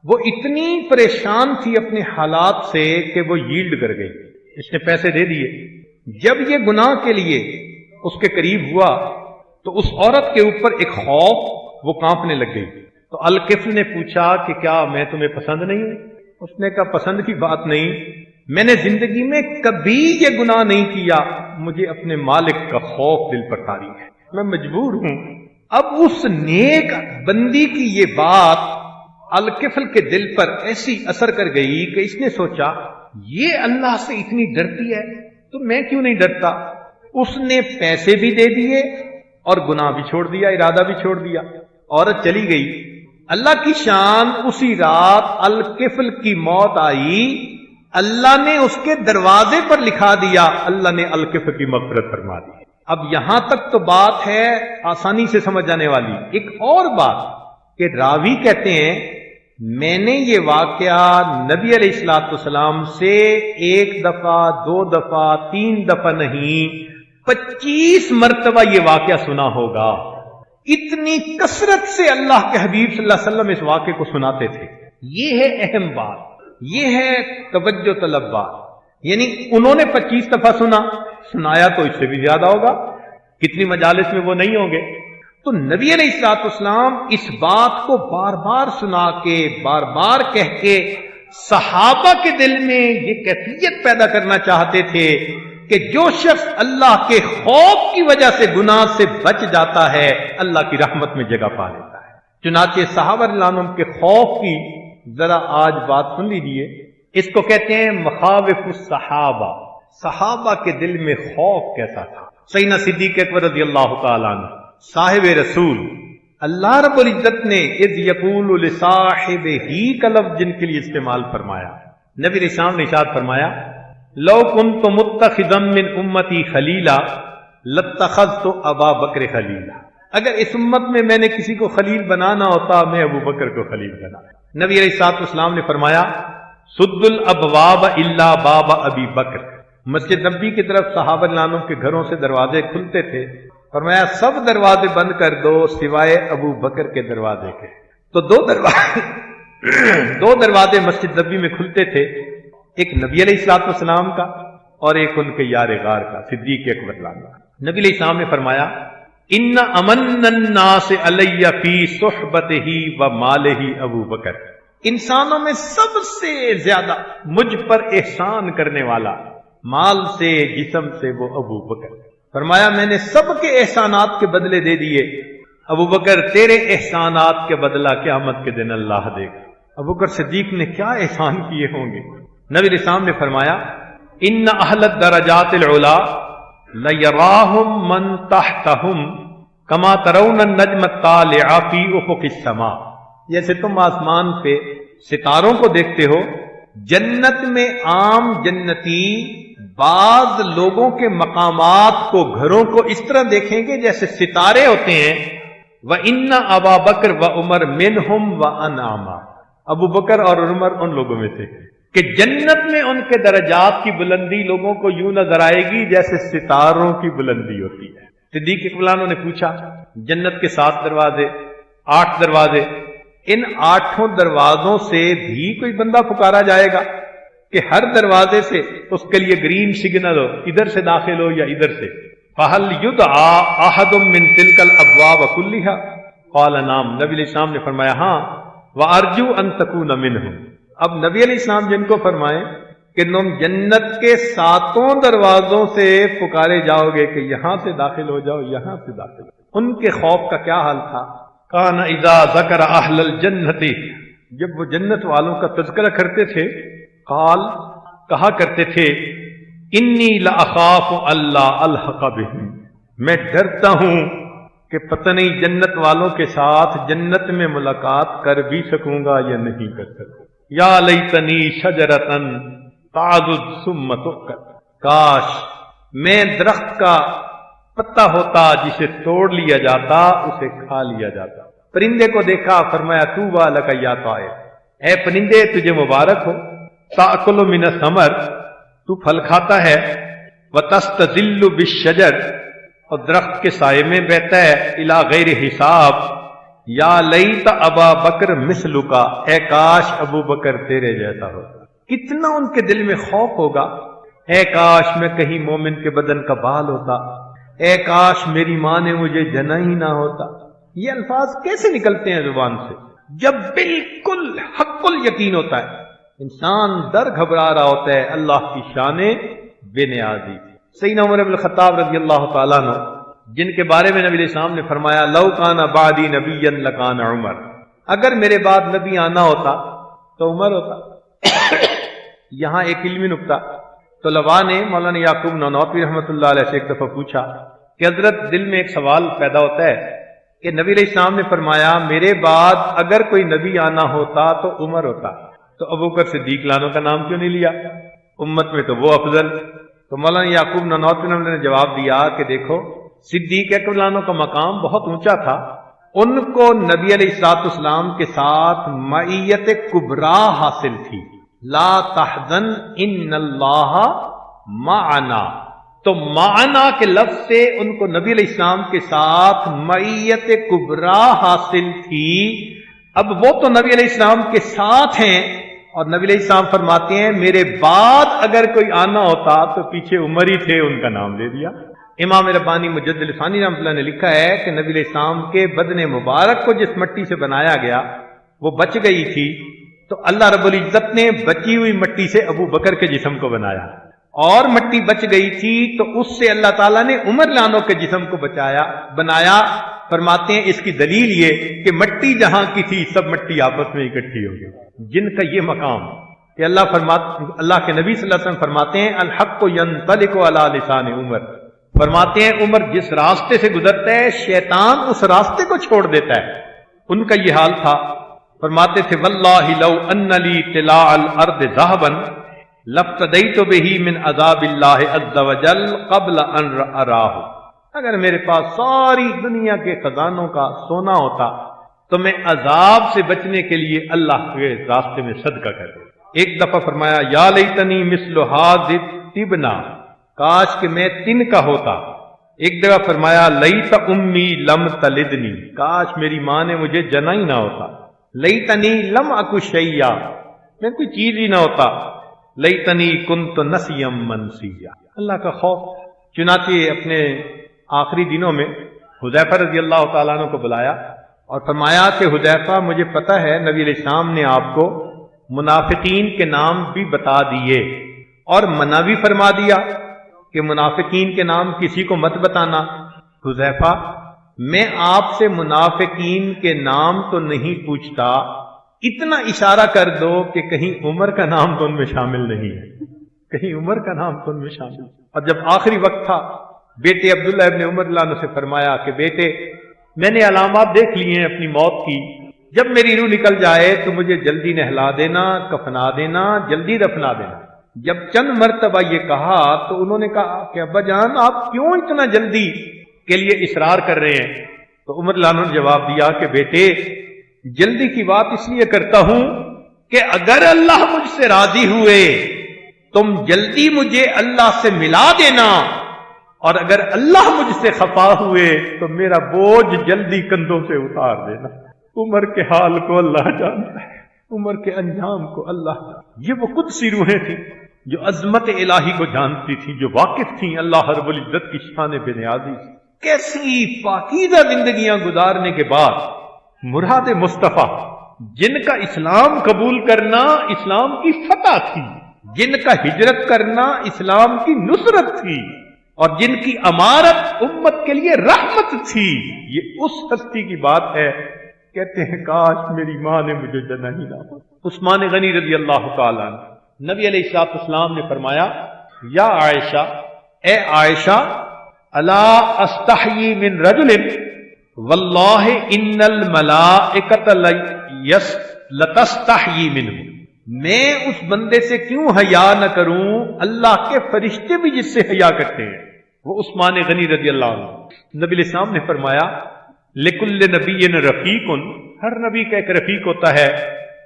وہ اتنی پریشان تھی اپنے حالات سے کہ وہ ییلڈ کر گئی، اس نے پیسے دے دیے۔ جب یہ گناہ کے لیے اس کے قریب ہوا تو اس عورت کے اوپر ایک خوف، وہ کانپنے لگ گئی۔ تو الکفل نے پوچھا کہ کیا میں تمہیں پسند نہیں ہوں؟ اس نے کہا پسند کی بات نہیں، میں نے زندگی میں کبھی یہ گناہ نہیں کیا، مجھے اپنے مالک کا خوف دل پر طاری ہے، میں مجبور ہوں۔ اب اس نیک بندی کی یہ بات الکفل کے دل پر ایسی اثر کر گئی کہ اس نے سوچا یہ اللہ سے اتنی ڈرتی ہے تو میں کیوں نہیں ڈرتا۔ اس نے پیسے بھی دے دیے اور گناہ بھی چھوڑ دیا، ارادہ بھی چھوڑ دیا، عورت چلی گئی۔ اللہ کی شان، اسی رات الکفل کی موت آئی، اللہ نے اس کے دروازے پر لکھا دیا، اللہ نے الکفل کی مغفرت فرما دی۔ اب یہاں تک تو بات ہے آسانی سے سمجھ جانے والی۔ ایک اور بات کہ راوی کہتے ہیں میں نے یہ واقعہ نبی علیہ الصلوۃ والسلام سے ایک دفعہ، دو دفعہ، تین دفعہ نہیں، 25 مرتبہ یہ واقعہ سنا ہوگا۔ اتنی کثرت سے اللہ کے حبیب صلی اللہ علیہ وسلم اس واقعے کو سناتے تھے۔ یہ ہے اہم بات، یہ ہے توجہ طلب بات، یعنی انہوں نے 25 دفعہ سنایا تو اس سے بھی زیادہ ہوگا، کتنی مجالس میں وہ نہیں ہوں گے۔ تو نبی علیہ الصلوۃ والسلام اس بات کو بار بار سنا کے، بار بار کہہ کے صحابہ کے دل میں یہ کیفیت پیدا کرنا چاہتے تھے کہ جو شخص اللہ کے خوف کی وجہ سے گناہ سے بچ جاتا ہے اللہ کی رحمت میں جگہ پا لیتا ہے۔ چنانچہ صحابہ رضی اللہ عنہم کے خوف کی ذرا آج بات سن لیجیے، اس کو کہتے ہیں مخاوف الصحابہ، صحابہ کے دل میں خوف کیسا تھا۔ سیدنا صدیق اکبر رضی اللہ تعالیٰ عنہ صاحب رسول، اللہ رب العزت نے اذ یقول لصاحبہ کا لفظ جن کے لیے استعمال فرمایا، نبی علیہ السلام نے ارشاد فرمایا لو کنت متخذا من امتی خلیلا لاتخذت ابا بکر خلیلا، اگر اس امت میں نے کسی کو خلیل بنانا ہوتا میں ابو بکر کو خلیل بناتا۔ نبی علیہ الصلوۃ والسلام نے فرمایا سد الابواب الا باب ابی بکر، مسجد نبی کی طرف صحابہ رضوان کے گھروں سے دروازے کھلتے تھے، فرمایا سب دروازے بند کر دو سوائے ابو بکر کے دروازے کے۔ تو دو دروازے مسجد نبی میں کھلتے تھے، ایک نبی علیہ الصلوۃ والسلام کا اور ایک ان کے یار غار کا صدیق اکبر رضی اللہ عنہ۔ نبی علیہ السلام نے فرمایا ان امن الناس علی فی صحبتہ و مالہ ابو بکر، انسانوں میں سب سے زیادہ مجھ پر احسان کرنے والا مال سے جسم سے وہ ابو بکر۔ فرمایا میں نے سب کے احسانات کے بدلے دے دیے، ابو بکر تیرے احسانات کے بدلہ قیامت کے دن اللہ دے گا۔ ابو بکر صدیق نے کیا احسان کیے ہوں گے؟ نبی علیہ السلام نے فرمایا ان اہل الدرجات العلا لیراہم من تحتہم کما ترون النجم الطالع فی افق السماء، جیسے تم آسمان پہ ستاروں کو دیکھتے ہو، جنت میں عام جنتی بعض لوگوں کے مقامات کو، گھروں کو اس طرح دیکھیں گے جیسے ستارے ہوتے ہیں. وَإِنَّ أَبَا بَكْرَ وَعُمَرَ مِنْهُمْ وَأَنْعَمَ، ابو بکر اور عمر ان لوگوں میں سے کہ جنت میں ان کے درجات کی بلندی لوگوں کو یوں نظر آئے گی جیسے ستاروں کی بلندی ہوتی ہے. صدیق اکبر نے پوچھا جنت کے 7 دروازے، 8 دروازے، ان 8 دروازوں سے بھی کوئی بندہ پکارا جائے گا کہ ہر دروازے سے اس کے لیے گرین سگنل ہو، ادھر سے داخل ہو یا ادھر سے؟ فَهَلْ يُدْعَى أَحَدٌ مِّن تِلْكَ الْأَبْوَابَ كُلِّهَا قَالَ نعم. نبی علیہ السلام نے فرمایا ہاں. وَأَرْجُو أَن تَكُونَ مِنْهُمْ. اب نبی علیہ السلام جن کو فرمائیں کہ تم جنت کے 7 دروازوں سے پکارے جاؤ گے کہ یہاں سے داخل ہو جاؤ، یہاں سے داخل ہو. ان کے خوف کا کیا حال تھا؟ کان اذا ذکر اہل الجنت، جب وہ جنت والوں کا تذکرہ کرتے تھے، قال کہا کرتے تھے انی لاخاف اللہ الحق بہم، میں ڈرتا ہوں کہ پتہ نہیں جنت والوں کے ساتھ جنت میں ملاقات کر بھی سکوں گا یا نہیں کر سکوں. یا لیتنی شجرتن تعضد ثم تؤکل، کاش میں درخت کا پتا ہوتا جسے توڑ لیا جاتا، اسے کھا لیا جاتا. پرندے کو دیکھا، فرمایا طوبی لک یا طائر، اے پرندے تجھے مبارک ہو، تاکل من الثمر، تو پھل کھاتا ہے، وتستظل بالشجر، اور درخت کے سائے میں بیٹھتا ہے، الی غیر حساب. یا لیت ابا بکر مثلک، اے کاش ابو بکر تیرے جیسا ہوتا. کتنا ان کے دل میں خوف ہوگا، اے کاش میں کہیں مومن کے بدن کا بال ہوتا، اے کاش میری ماں نے مجھے جنا ہی نہ ہوتا. یہ الفاظ کیسے نکلتے ہیں زبان سے جب بالکل حق الیقین ہوتا ہے، انسان ڈر گھبرا رہا ہوتا ہے اللہ کی شان بے نیازی. سیدنا عمر بن الخطاب رضی اللہ تعالیٰ عنہ، جن کے بارے میں نبی علیہ السلام نے فرمایا لو کان بعدی نبیا لکان عمر، اگر میرے بعد نبی آنا ہوتا تو عمر ہوتا. یہاں ایک علمی نکتہ، طلباء نے مولانا یعقوب نانوتوی رحمۃ اللہ علیہ سے ایک دفعہ پوچھا کہ حضرت دل میں ایک سوال پیدا ہوتا ہے کہ نبی علیہ السلام نے فرمایا میرے بعد اگر کوئی نبی آنا ہوتا تو عمر ہوتا، تو ابوبکر صدیق لانوں کا نام کیوں نہیں لیا؟ امت میں تو وہ افضل. تو مولانا یعقوب نانوتوی نے جواب دیا کہ دیکھو صدیق اکبر لانوں کا مقام بہت اونچا تھا، ان کو نبی علیہ الصلوۃ والسلام کے ساتھ معیت کبریٰ حاصل تھی، لا تحزن ان اللہ معنا. تو معنا کے لفظ سے ان کو نبی علیہ السلام کے ساتھ معیت کبریٰ حاصل تھی. اب وہ تو نبی علیہ السلام کے ساتھ ہیں، اور نبی علیہ السلام فرماتے ہیں میرے بعد اگر کوئی آنا ہوتا تو پیچھے عمر ہی تھے، ان کا نام دے دیا. امام ربانی مجدد ثانی رحمۃ اللہ نے لکھا ہے کہ نبی علیہ السلام کے بدن مبارک کو جس مٹی سے بنایا گیا وہ بچ گئی تھی، تو اللہ رب العزت نے بچی ہوئی مٹی سے ابو بکر کے جسم کو بنایا، اور مٹی بچ گئی تھی تو اس سے اللہ تعالیٰ نے عمر لانوں کے جسم کو بنایا. فرماتے ہیں اس کی دلیل یہ کہ مٹی جہاں کی تھی سب مٹی آپس میں اکٹھی ہو گئی. جن کا یہ مقام کہ اللہ کے نبی صلی اللہ علیہ وسلم فرماتے ہیں الحق ینطلق علی لسان عمر، فرماتے ہیں عمر جس راستے سے گزرتا ہے شیطان اس راستے کو چھوڑ دیتا ہے. ان کا یہ حال تھا. فرماتے تھے واللہ لو ان لی طلاع الارض ذهبا لفتدیت به من عذاب اللہ عز وجل قبل ان اراہ، اگر میرے پاس ساری دنیا کے خزانوں کا سونا ہوتا تو میں عذاب سے بچنے کے لیے اللہ کے راستے میں صدقہ کر دوں. ایک دفعہ فرمایا یا لیتنی مثل ھذ التبنا، کاش کہ میں تن کا ہوتا. ایک جگہ فرمایا لیت امی لم تلدنی، کاش میری ماں نے مجھے جنا ہی نہ ہوتا. لیتنی لم اکو شیئا، میں کوئی چیز ہی نہ ہوتا. لیتنی کنت نسیا منسیا، اللہ کا خوف. چنانچہ اپنے آخری دنوں میں حذیفہ رضی اللہ تعالیٰ عنہ کو بلایا اور فرمایا کہ حذیفہ مجھے پتہ ہے نبی علیہ السلام نے آپ کو منافقین کے نام بھی بتا دیے اور منع بھی فرما دیا کہ منافقین کے نام کسی کو مت بتانا. حذیفہ میں آپ سے منافقین کے نام تو نہیں پوچھتا، اتنا اشارہ کر دو کہ کہیں عمر کا نام تو ان میں شامل نہیں ہے، کہیں عمر کا نام تو ان میں شامل. اور جب آخری وقت تھا بیٹے عبداللہ ابن عمر اللہ عنہ سے فرمایا کہ بیٹے میں نے علامات دیکھ لی ہیں اپنی موت کی، جب میری روح نکل جائے تو مجھے جلدی نہلا دینا، کفنا دینا، جلدی دفنا دینا. جب چند مرتبہ یہ کہا تو انہوں نے کہا کہ ابا جان آپ کیوں اتنا جلدی کے لیے اصرار کر رہے ہیں؟ تو عمر رضی اللہ عنہ نے جواب دیا کہ بیٹے جلدی کی بات اس لیے کرتا ہوں کہ اگر اللہ مجھ سے راضی ہوئے تم جلدی مجھے اللہ سے ملا دینا، اور اگر اللہ مجھ سے خفا ہوئے تو میرا بوجھ جلدی کندھوں سے اتار دینا۔ عمر کے حال کو اللہ جانتا ہے، عمر کے انجام کو اللہ جانتا ہے۔ یہ وہ قدسی روحیں تھیں جو عظمت الہی کو جانتی تھیں، جو واقف تھیں اللہ رب العزت کی شان بے نیازی سے۔ کیسی پاکیزہ زندگیاں گزارنے کے بعد مراد مصطفیٰ، جن کا اسلام قبول کرنا اسلام کی فتح تھی، جن کا ہجرت کرنا اسلام کی نصرت تھی، اور جن کی امارت امت کے لیے رحمت تھی، یہ اس ہستی کی بات ہے۔ کہتے ہیں کاش میری ماں نے مجھے جنا ہی نہ ہو۔ عثمان غنی رضی اللہ تعالیٰ عنہ، نبی علیہ الصلوۃ والسلام نے فرمایا یا عائشہ، اے عائشہ، الا استحیی من رجل واللہ ان الملائکۃ لتستحیی منہ، میں اس بندے سے کیوں حیا نہ کروں، اللہ کے فرشتے بھی جس سے حیا کرتے ہیں۔ وہ عثمان غنی رضی اللہ عنہ، نبی علیہ السلام نے فرمایا لکل نبی رفیق، ہر نبی کا ایک رفیق ہوتا ہے،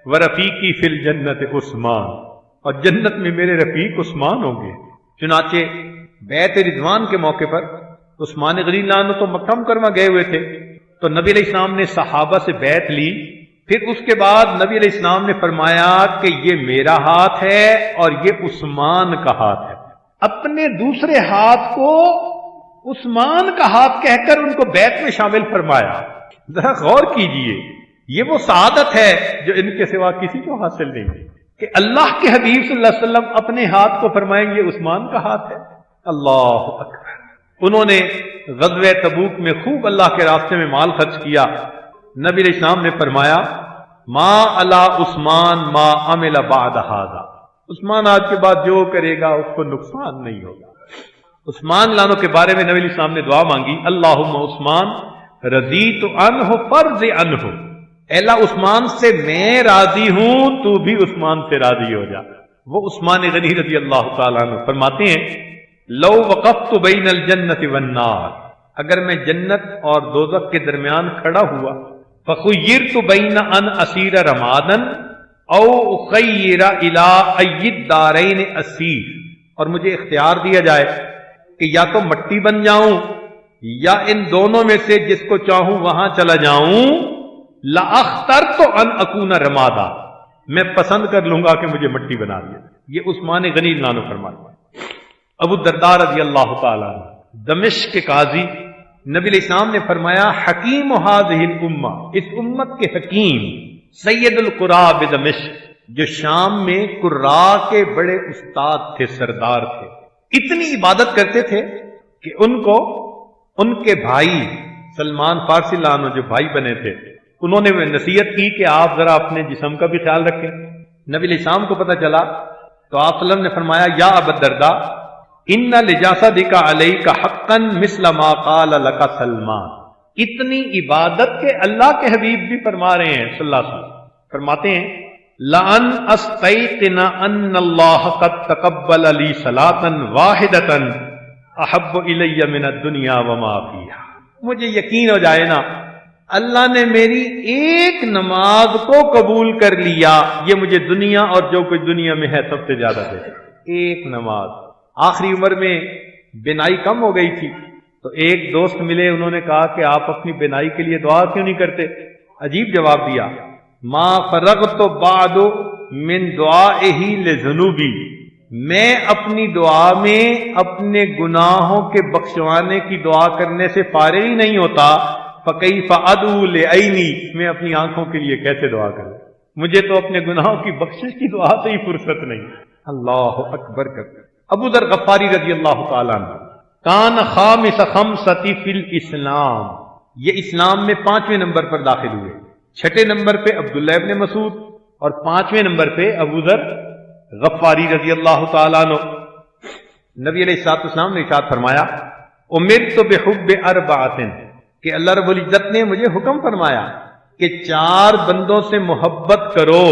ورفیقی فی الجنت عثمان، اور جنت میں میرے رفیق عثمان ہوں گے۔ چنانچہ بیعت رضوان کے موقع پر عثمان غنی اللہ عنہ تو مکہ مکرمہ گئے ہوئے تھے، تو نبی علیہ السلام نے صحابہ سے بیعت لی، پھر اس کے بعد نبی علیہ السلام نے فرمایا کہ یہ میرا ہاتھ ہے اور یہ عثمان کا ہاتھ ہے۔ اپنے دوسرے ہاتھ کو عثمان کا ہاتھ کہہ کر ان کو بیعت میں شامل فرمایا۔ ذرا غور کیجئے، یہ وہ سعادت ہے جو ان کے سوا کسی کو حاصل نہیں ہے کہ اللہ کے حبیب صلی اللہ علیہ وسلم اپنے ہاتھ کو فرمائیں یہ عثمان کا ہاتھ ہے۔ اللہ اکبر۔ انہوں نے غزوہ تبوک میں خوب اللہ کے راستے میں مال خرچ کیا۔ نبی علیہ السلام نے فرمایا ما علی عثمان ما عمل بعد ھذا، عثمان آج کے بعد جو کرے گا اس کو نقصان نہیں ہوگا۔ عثمان لانو کے بارے میں نبی علیہ السلام نے دعا مانگی اللہم عثمان رضیت عنہ فرض عنہ، اے اللہ عثمان سے میں راضی ہوں تو بھی عثمان سے راضی ہو جا۔ وہ عثمان غنی رضی اللہ تعالیٰ عنہ فرماتے ہیں لو وقفت بین الجنت والنار، اگر میں جنت اور دوزخ کے درمیان کھڑا ہوا، فخیرت بین ان اسیر رمادا او اخیر الی ای الدارین اسیر، اور مجھے اختیار دیا جائے کہ یا تو مٹی بن جاؤں یا ان دونوں میں سے جس کو چاہوں وہاں چلا جاؤں، لأخترت ان اکون رمادا، میں پسند کر لوں گا کہ مجھے مٹی بنا دیا۔ یہ عثمان غنی اللہ عنہ فرماتے۔ ابو الدرداء رضی اللہ تعالیٰ عنہ دمشق کے قاضی، نبی علیہ السلام نے فرمایا حکیم ھذہ الامہ، اس امت کے حکیم، سید القراء بدمشق، جو شام میں قراء کے بڑے استاد تھے، سردار تھے، اتنی عبادت کرتے تھے کہ ان کو ان کے بھائی سلمان فارسی اللہ عنہ جو بھائی بنے تھے، انہوں نے نصیحت کی کہ آپ ذرا اپنے جسم کا بھی خیال رکھیں۔ نبی علیہ السلام کو پتہ چلا تو آپ صلی اللہ علیہ وسلم نے فرمایا یا ابا الدرداء ان لجاسدک علیک حقا مثل ما قال لک سلمان، اتنی عبادت کے اللہ کے حبیب بھی فرما رہے ہیں صلی اللہ علیہ وسلم، فرماتے ہیں لأن استيقن ان اللہ قد تقبل لی صلاۃ واحدۃ احب الی من الدنیا وما فیہا، مجھے یقین ہو جائے نا اللہ نے میری ایک نماز کو قبول کر لیا، یہ مجھے دنیا اور جو کچھ دنیا میں ہے سب سے زیادہ دے۔ ایک نماز، آخری عمر میں بینائی کم ہو گئی تھی، تو ایک دوست ملے، انہوں نے کہا کہ آپ اپنی بینائی کے لیے دعا کیوں نہیں کرتے؟ عجیب جواب دیا، ما فرغت بعد من دعائہ لذنوبی، میں اپنی دعا میں اپنے گناہوں کے بخشوانے کی دعا کرنے سے فارغ ہی نہیں ہوتا، فکیف ادعو لعینی، میں اپنی آنکھوں کے لیے کیسے دعا کروں، مجھے تو اپنے گناہوں کی بخشش کی دعا سے ہی فرصت نہیں۔ اللہ اکبر کرتے۔ ابو ذر غفاری رضی اللہ تعالیٰ عنہ کان خامس خمسۃ فی الاسلام، یہ اسلام میں 5ویں نمبر پر داخل ہوئے، 6 نمبر پہ عبداللہ ابن مسعود اور 5ویں نمبر پہ ابو ذر غفاری رضی اللہ تعالیٰ عنہ۔ نبی علیہ الصلوۃ والسلام نے ارشاد فرمایا امرت بحب اربعۃ، کہ اللہ رب العزت نے مجھے حکم فرمایا کہ 4 بندوں سے محبت کرو،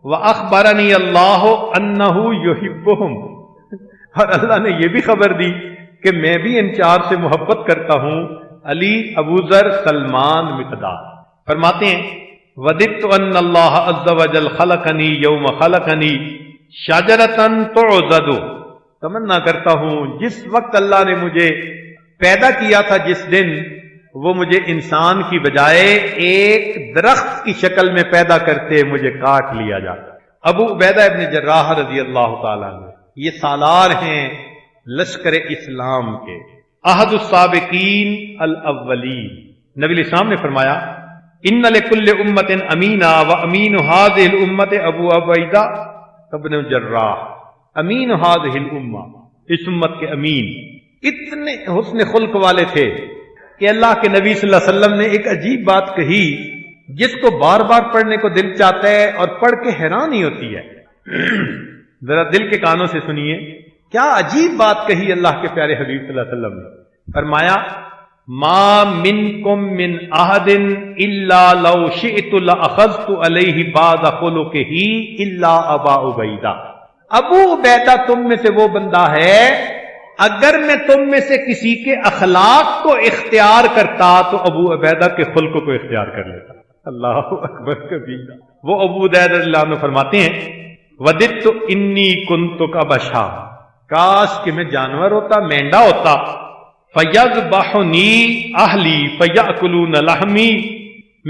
وَأَخْبَرَنِيَ اللَّهُ أَنَّهُ يُحِبُّهُمْ، اور اللہ نے یہ بھی خبر دی کہ میں بھی ان چار سے محبت کرتا ہوں، علی، ابو ذر، سلمان، مقداد۔ فرماتے ہیں وَدِدْتُ أَنَّ اللَّهَ عَزَّ وَجَلَّ خَلَقَنِي يَوْمَ خَلَقَنِي شَجَرَةً تُعْضَدُ، تمنا کرتا ہوں جس وقت اللہ نے مجھے پیدا کیا تھا، جس دن وہ مجھے انسان کی بجائے ایک درخت کی شکل میں پیدا کرتے مجھے کاٹ لیا جاتا۔ ابو عبیدہ ابن جراح رضی اللہ تعالیٰ عنہ یہ سالار ہیں لشکر اسلام کے، احد السابقین الاولین۔ نبی علیہ السلام نے فرمایا ان لکل امت امینا وامین هذه الامت ابو عبیدہ ابن جراح، امین هذه الامہ، اس امت کے امین۔ اتنے حسن خلق والے تھے کہ اللہ کے نبی صلی اللہ علیہ وسلم نے ایک عجیب بات کہی جس کو بار بار پڑھنے کو دل چاہتا ہے اور پڑھ کے حیرانی ہوتی ہے۔ ذرا دل کے کانوں سے سنیے، کیا عجیب بات کہی اللہ کے پیارے حبیب صلی اللہ علیہ وسلم نے۔ فرمایا ما منکم من احد الا لو شئت لاخذت علیہ بعض خلقہ الا ابا عبیدہ، ابو عبیدہ تم میں سے وہ بندہ ہے اگر میں تم میں سے کسی کے اخلاق کو اختیار کرتا تو ابو عبیدہ کے خلق کو اختیار کر لیتا۔ اللہ اکبر کبیرہ۔ وہ ابو عبیدہ رضی اللہ عنہ فرماتے ہیں وَدِدْتُ إِنِّي كُنْتُ كَبَشًا، کاش کہ میں جانور ہوتا، مینڈا ہوتا، فَيَذْبَحُنِي أَهْلِي فَيَأْكُلُونَ لَحْمِي،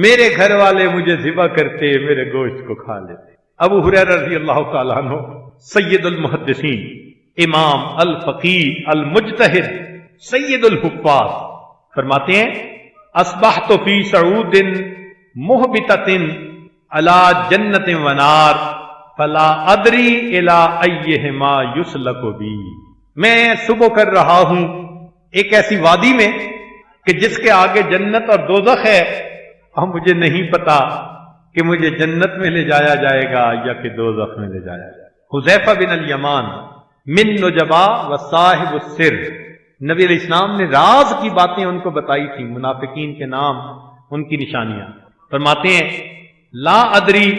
میرے گھر والے مجھے ذبح کرتے، میرے گوشت کو کھا لیتے۔ ابو ہریرہ رضی اللہ تعالیٰ عنہ سید المحدثین، امام الفقیہ المجتہد، سید الحفاظ، فرماتے ہیں اصبحت فی سعود محبتۃ علی جنت ونار فلا ادری الی ایہما یسلک بی، میں صبح کر رہا ہوں ایک ایسی وادی میں کہ جس کے آگے جنت اور دوزخ ہے، اور مجھے نہیں پتا کہ مجھے جنت میں لے جایا جائے گا یا کہ دوزخ میں لے جایا جائے گا۔ حذیفہ بن الیمان من نجبا و صاحب السر، نبی علیہ السلام نے راز کی باتیں ان کو بتائی تھی، منافقین کے نام، ان کی نشانیاں۔ فرماتے ہیں لا ادری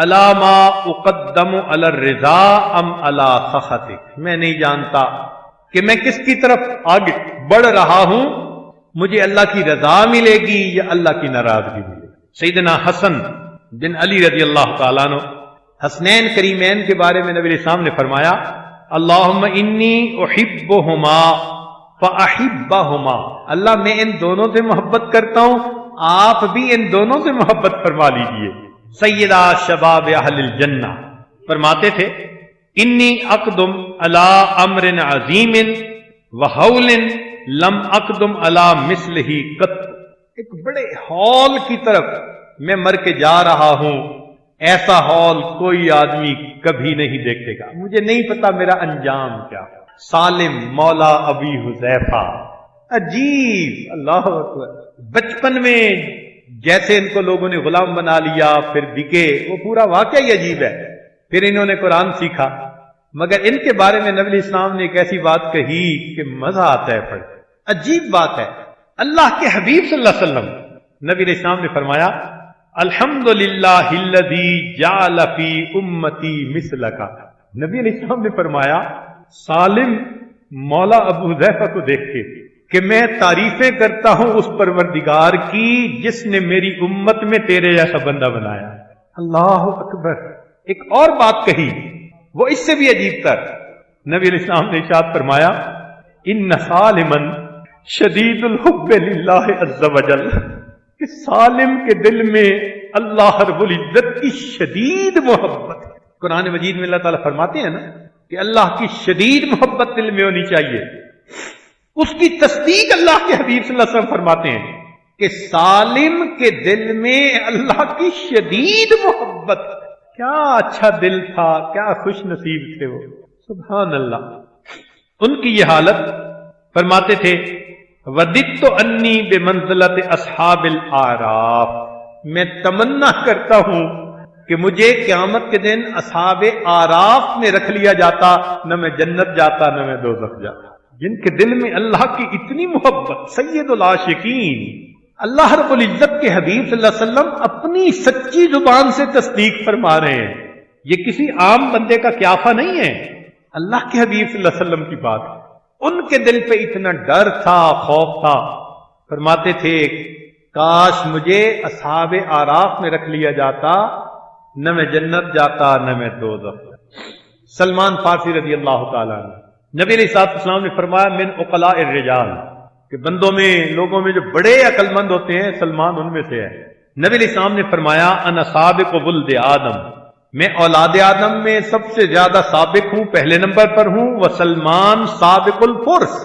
الا ما اقدم علی الرضا ام علی سخطک، میں نہیں جانتا کہ میں کس کی طرف آگے بڑھ رہا ہوں، مجھے اللہ کی رضا ملے گی یا اللہ کی ناراضگی ملے گی۔ سیدنا حسن بن علی رضی اللہ تعالیٰ عنہ، حسنین کریمین کے بارے میں نبی علیہ السلام نے فرمایا اللہم انی احبہما فاحبہما، اللہ میں ان دونوں سے محبت کرتا ہوں، آپ بھی ان دونوں سے محبت فرما لیجئے۔ سیدہ شباب اہل الجنہ فرماتے تھے انی اقدم علی امر عظیم وحول لم اقدم علی مثلہ قط، ایک بڑے ہال کی طرف میں مر کے جا رہا ہوں، ایسا ہال کوئی آدمی کبھی نہیں دیکھے گا، مجھے نہیں پتا میرا انجام کیا۔ سالم مولا ابی حذیفہ، عجیب، اللہ اکبر، بچپن میں جیسے ان کو لوگوں نے غلام بنا لیا پھر بکے، وہ پورا واقعہ ہی عجیب ہے۔ پھر انہوں نے قرآن سیکھا، مگر ان کے بارے میں نبی علیہ السلام نے ایک ایسی بات کہی کہ مزہ آتا ہے پڑھ، عجیب بات ہے۔ اللہ کے حبیب صلی اللہ علیہ وسلم، نبی علیہ السلام نے فرمایا الحمدللہ الذی جعل فی امتی مثلک، نبی علیہ السلام نے فرمایا سالم مولا ابو حذیفہ کو دیکھ کے کہ میں تعریفیں کرتا ہوں اس پروردگار کی جس نے میری امت میں تیرے جیسا بندہ بنایا۔ اللہ اکبر۔ ایک اور بات کہی وہ اس سے بھی عجیب تر، نبی علیہ السلام نے ارشاد فرمایا ان سالما شدید الحب للہ عز وجل، کہ سالم کے دل میں اللہ رب العزت کی شدید محبت ہے۔ قرآن مجید میں اللہ تعالیٰ فرماتے ہیں نا کہ اللہ کی شدید محبت دل میں ہونی چاہیے، اس کی تصدیق اللہ کے حبیب صلی اللہ علیہ وسلم فرماتے ہیں کہ سالم کے دل میں اللہ کی شدید محبت، کیا اچھا دل تھا، کیا خوش نصیب تھے وہ، سبحان اللہ۔ ان کی یہ حالت، فرماتے تھے وَدِدْتُ أَنِّي بِمَنزِلَةِ أَصْحَابِ الْأَعْرَافِ، میں تمنا کرتا ہوں کہ مجھے قیامت کے دن اصحاب اعراف میں رکھ لیا جاتا، نہ میں جنت جاتا نہ میں دوزخ جاتا، جن کے دل میں اللہ کی اتنی محبت۔ سید العاشقین، اللہ رب العزت کے حبیب صلی اللہ علیہ وسلم اپنی سچی زبان سے تصدیق فرما رہے ہیں یہ کسی عام بندے کا قیافہ نہیں ہے، اللہ کے حبیب صلی اللہ علیہ وسلم کی بات ہے۔ ان کے دل پہ اتنا ڈر تھا، خوف تھا، فرماتے تھے کاش مجھے اصحاب آراف میں رکھ لیا جاتا، نہ میں جنت جاتا نہ میں دوزخ۔ سلمان فارسی رضی اللہ تعالیٰ عنہ، نبی علیہ الصلوۃ والسلام نے فرمایا من عقلاء الرجال، کہ بندوں میں، لوگوں میں جو بڑے عقل مند ہوتے ہیں سلمان ان میں سے ہے۔ نبی علیہ السلام نے فرمایا انا سابق ولد آدم، میں اولاد آدم میں سب سے زیادہ سابق ہوں، پہلے نمبر پر ہوں، وسلمان سابق الفرس،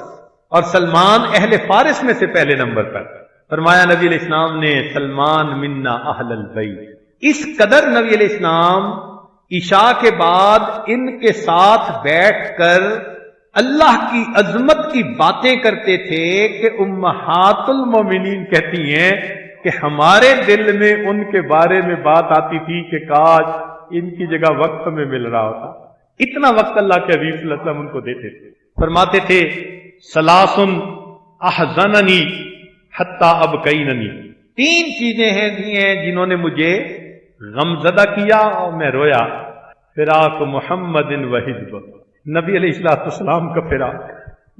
اور سلمان اہل فارس میں سے پہلے نمبر پر۔ فرمایا نبی علیہ السلام نے سلمان منا اہل البیت، اس قدر نبی علیہ السلام عشاء کے بعد ان کے ساتھ بیٹھ کر اللہ کی عظمت کی باتیں کرتے تھے کہ امہات المومنین کہتی ہیں کہ ہمارے دل میں ان کے بارے میں بات آتی تھی کہ کاش ان کی جگہ وقت میں مل رہا ہوتا۔ اتنا وقت اللہ کے حبیب صلی اللہ علیہ وسلم ان کو دیتے تھے۔ فرماتے تھے سلاسن احزننی حتی ابکیننی، تین چیزیں ہیں جنہوں نے مجھے غمزدہ کیا اور میں رویا، فراق محمد و حزب، نبی علیہ السلام کا فراق،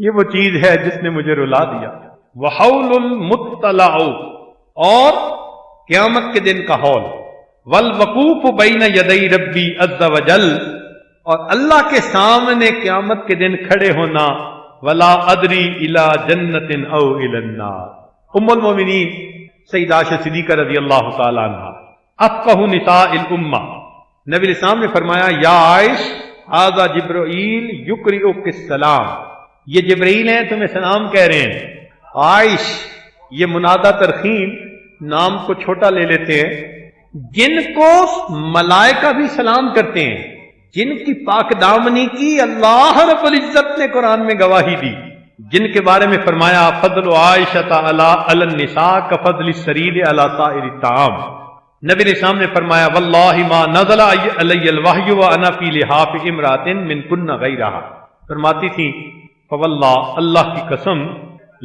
یہ وہ چیز ہے جس نے مجھے رلا دیا، وحول المطلع، اور قیامت کے دن کا ہول، والوقوف بین یدی ربی عز وجل، اور اللہ کے سامنے قیامت کے دن کھڑے ہونا، ولا ادری الی جنت او الی النار۔ ام المومنین سیدہ عائشہ صدیقہ رضی اللہ تعالی عنہا، افقہ نساء الامہ، نبی علیہ السلام نے فرمایا یا عائش ھذا جبرائیل یقرئک السلام، یہ جبرائیل ہیں تمہیں سلام کہہ رہے ہیں۔ عائش، یہ منادہ ترخیم، نام کو چھوٹا لے لیتے ہیں، جن کو ملائکہ بھی سلام کرتے ہیں، جن کی پاک دامنی کی اللہ رب العزت نے قرآن میں گواہی دی، جن کے بارے میں فرمایا فضل عائشہ علی النساء کفضل السرید علی سائر الطعام۔ نبی علیہ السلام نے فرمایا واللہ ما نزل علی الوحی وانا فی لحاف امرأۃ من کن غیرہا، فرماتی تھی فواللہ، اللہ کی قسم،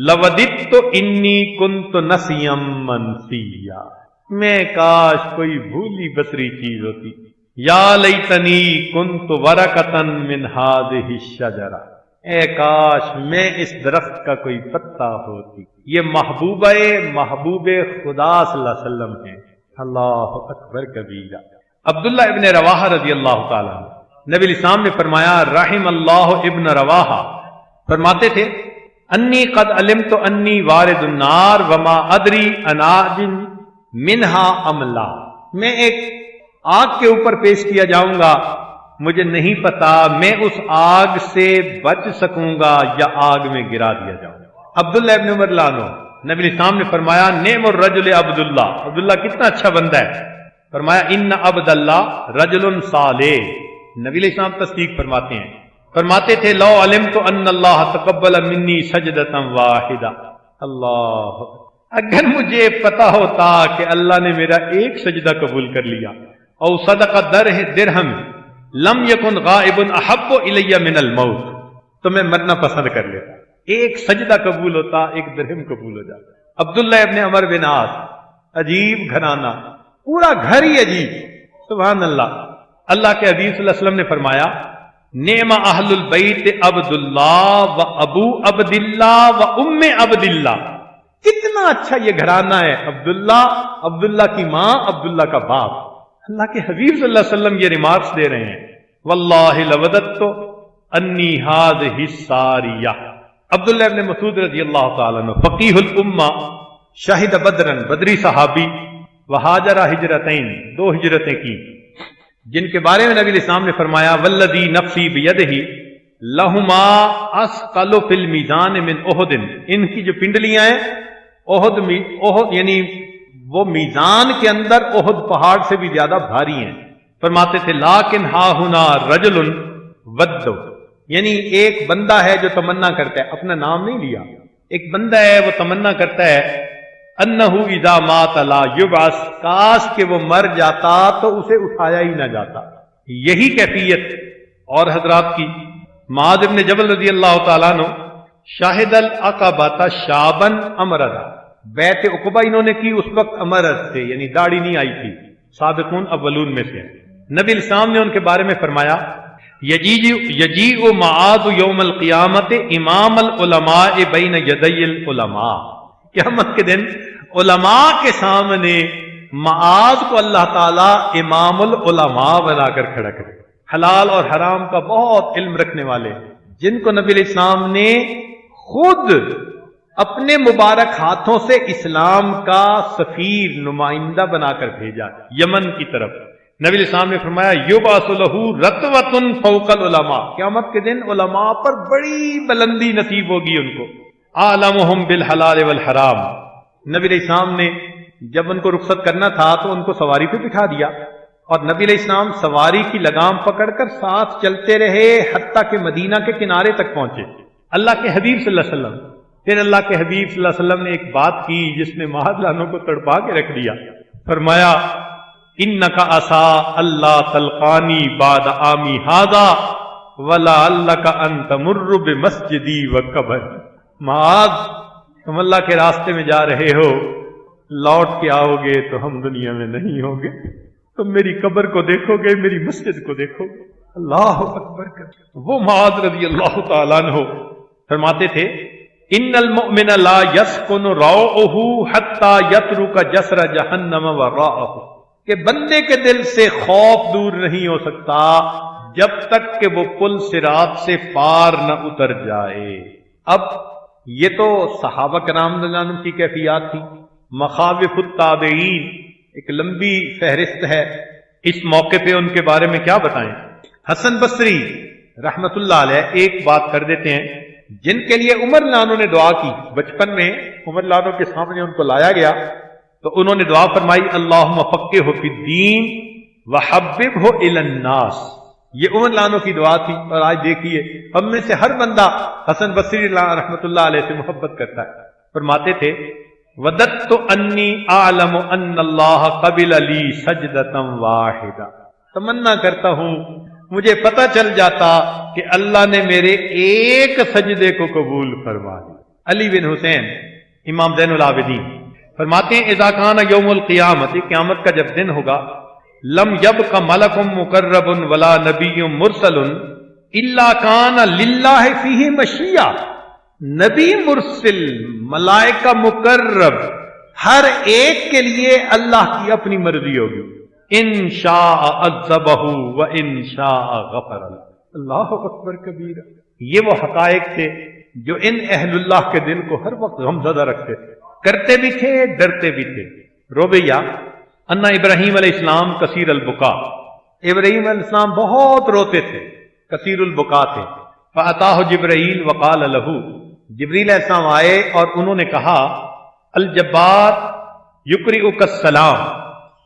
لوددت انی کنت نسیا منسیا، میں کاش کوئی بھولی بسری چیز ہوتی، یا لیتنی کنت ورقۃ من ہذہ الشجرہ، اے کاش میں اس درخت کا کوئی پتا ہوتی۔ یہ محبوب خدا صلی اللہ علیہ وسلم ہے، اللہ اکبر کبیرہ۔ عبداللہ ابن رواحہ رضی اللہ تعالیٰ عنہ، نبی علیہ السلام نے فرمایا رحم اللہ ابن رواحہ، فرماتے تھے انی قد علمت انی وارد النار وما ادری اناج منہا ام لا، میں ایک آگ کے اوپر پیش کیا جاؤں گا، مجھے نہیں پتا میں اس آگ سے بچ سکوں گا یا آگ میں گرا دیا جاؤں گا۔ عبداللہ ابن عمر لانو، نبی علیہ السلام نے فرمایا نعم الرجل عبداللہ، عبداللہ کتنا اچھا بندہ ہے، فرمایا ان عبداللہ رجل صالح، نبی علیہ السلام تصدیق فرماتے ہیں، فرماتے تھے لو علمت ان اللہ تقبل منی سجدۃ واحدہ، اللہ، اگر مجھے پتا ہوتا کہ اللہ نے میرا ایک سجدہ قبول کر لیا، او صدق درہم لم یکن غائب احب الی من الموت، تو میں مرنا پسند کر لیتا، ایک سجدہ قبول ہوتا، ایک درہم قبول ہو جاتا۔ عبداللہ ابن عمر بن عاص، عجیب گھرانہ، پورا گھر ہی عجیب، سبحان اللہ۔ اللہ کے حبیب صلی اللہ علیہ وسلم نے فرمایا نعم اہل البیت عبداللہ و ابو عبداللہ و ام عبداللہ، کتنا اچھا یہ گھرانہ ہے، عبداللہ کی ماں، عبداللہ کا باپ۔ اللہ کے حبیب صلی اللہ علیہ وسلم یہ ریمارکس دے رہے ہیں واللہ لوددت انی ہذہ الساریہ۔ عبداللہ ابن مسعود رضی اللہ تعالیٰ عنہ، فقیہ الامہ، شاہد بدرن، بدری صحابی، وہاجر ہجرتین، 2 ہجرتیں کی، جن کے بارے میں نبی علیہ السلام نے فرمایا والذی نفسی بیدہ لہما اثقل فی المیزان من احد، ان کی جو پنڈلیاں ہیں احد یعنی وہ میزان کے اندر احد پہاڑ سے بھی زیادہ بھاری ہیں۔ فرماتے تھے لیکن ہا ہنا رجل ود، یعنی ایک بندہ ہے جو تمنا کرتا ہے، اپنا نام نہیں لیا، ایک بندہ ہے وہ تمنا کرتا ہے انہ اذا مات لا یبعث، کاش کہ وہ مر جاتا تو اسے اٹھایا ہی نہ جاتا۔ یہی کیفیت اور حضرات کی، معاذ بن جبل رضی اللہ تعالیٰ عنہ شاہد العقبہ شابن امردا، بیعت عقبہ انہوں نے کی اس وقت امرد تھے، یعنی داڑھی نہیں آئی تھی، سابقون اولون میں سے۔ نبی الاسلام نے ان کے بارے میں فرمایا یجیء معاذ یوم القیامت امام العلماء بین یدی العلماء، قیامت کے دن علماء کے سامنے معاذ کو اللہ تعالیٰ امام العلماء بنا کر کھڑا کرے. حلال اور حرام کا بہت علم رکھنے والے، جن کو نبی علیہ السلام نے خود اپنے مبارک ہاتھوں سے اسلام کا سفیر نمائندہ بنا کر بھیجا یمن کی طرف. نبی علیہ السلام نے فرمایا یبعث لہ رتوۃ فوق العلماء، قیامت کے دن علماء پر بڑی بلندی نصیب ہوگی ان کو. اعلمہم بالحلال والحرام. نبی علیہ السلام نے جب ان کو رخصت کرنا تھا تو ان کو سواری پہ بٹھا دیا، اور نبی علیہ السلام سواری کی لگام پکڑ کر ساتھ چلتے رہے حتیٰ کہ مدینہ کے کنارے تک پہنچے. اللہ کے حبیب صلی اللہ علیہ وسلم، پھر اللہ کے حبیب صلی اللہ علیہ وسلم نے ایک بات کی جس نے معاذ لانوں کو تڑپا کے رکھ دیا. فرمایا انک عسا اللہ تلقانی بعد عامی ھذا ولعلک ان تمر بمسجدی وقبر. معاذ، تم اللہ کے راستے میں جا رہے ہو، لوٹ کے آؤ گے تو ہم دنیا میں نہیں ہوں گے، تم میری قبر کو دیکھو گے، میری مسجد کو دیکھو گے. اللہ اکبر. وہ معاذ رضی اللہ تعالیٰ عنہ فرماتے تھے ان المؤمن لا یسکن روعہ حتی یترک جسر جہنم وراءہ، کہ بندے کے دل سے خوف دور نہیں ہو سکتا جب تک کہ وہ پل صراط سے پار نہ اتر جائے. اب یہ تو صحابہ کرام رضی اللہ عنہم کی کیفیات تھی. مخاوف التابعین ایک لمبی فہرست ہے، اس موقع پہ ان کے بارے میں کیا بتائیں. حسن بصری رحمت اللہ علیہ ایک بات کر دیتے ہیں، جن کے لیے عمر لانو نے دعا کی. بچپن میں عمر لانو کے سامنے ان کو لایا گیا تو انہوں نے دعا فرمائی اللہم فقہہ فی الدین وحببہ الی الناس. یہ عمر لانو کی دعا تھی. اور آج دیکھیے ہم میں سے ہر بندہ حسن بصری رحمت اللہ علیہ سے محبت کرتا ہے. فرماتے تھے وددت انی اعلم ان اللہ قبل لی سجدۃ واحدہ، تمنا کرتا ہوں مجھے پتہ چل جاتا کہ اللہ نے میرے ایک سجدے کو قبول فرما لیا. علی بن حسین امام زین العابدین فرماتے ہیں اذا کان یوم القیامت، قیامت کا جب دن ہوگا، لم یبق ملک مقرب ولا نبی مرسل الا کان للہ فیہ مشیہ. نبی مرسل، ملائکہ مقرب، ہر ایک کے لیے اللہ کی اپنی مرضی ہوگی. ان شاء عذبہ و ان شاء غفر. اللہ اکبر کبیرہ. یہ وہ حقائق تھے جو ان اہل اللہ کے دل کو ہر وقت غمزدہ رکھتے تھے، کرتے بھی تھے، ڈرتے بھی تھے. روبیہ ان ابراہیم علیہ السلام کثیر البکا، ابراہیم علیہ السلام بہت روتے تھے، کثیر البکا تھے. فاتاہ جبرائیل وقال لہ، جبریل علیہ السلام آئے اور انہوں نے کہا الجبار یقرئک السلام،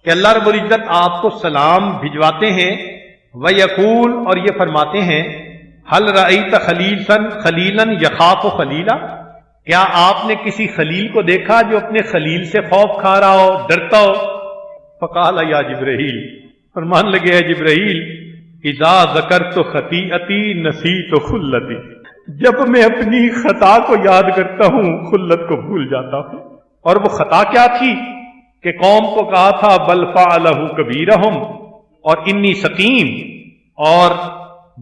کہ اللہ رب العزت آپ کو سلام بھجواتے ہیں. ویقول، اور یہ فرماتے ہیں هل رأیت خلیلا یخاف خلیلا، کیا آپ نے کسی خلیل کو دیکھا جو اپنے خلیل سے خوف کھا رہا ہو، ڈرتا ہو. فقال یا جبرائیل، فرمان لگے ہے جبرائیل اذا ذکرت خطیئتی نسیت خلتی، جب میں اپنی خطا کو یاد کرتا ہوں خلت کو بھول جاتا ہوں. اور وہ خطا کیا تھی کہ قوم کو کہا تھا بل فعلہ کبیرہم، اور انی سقیم، اور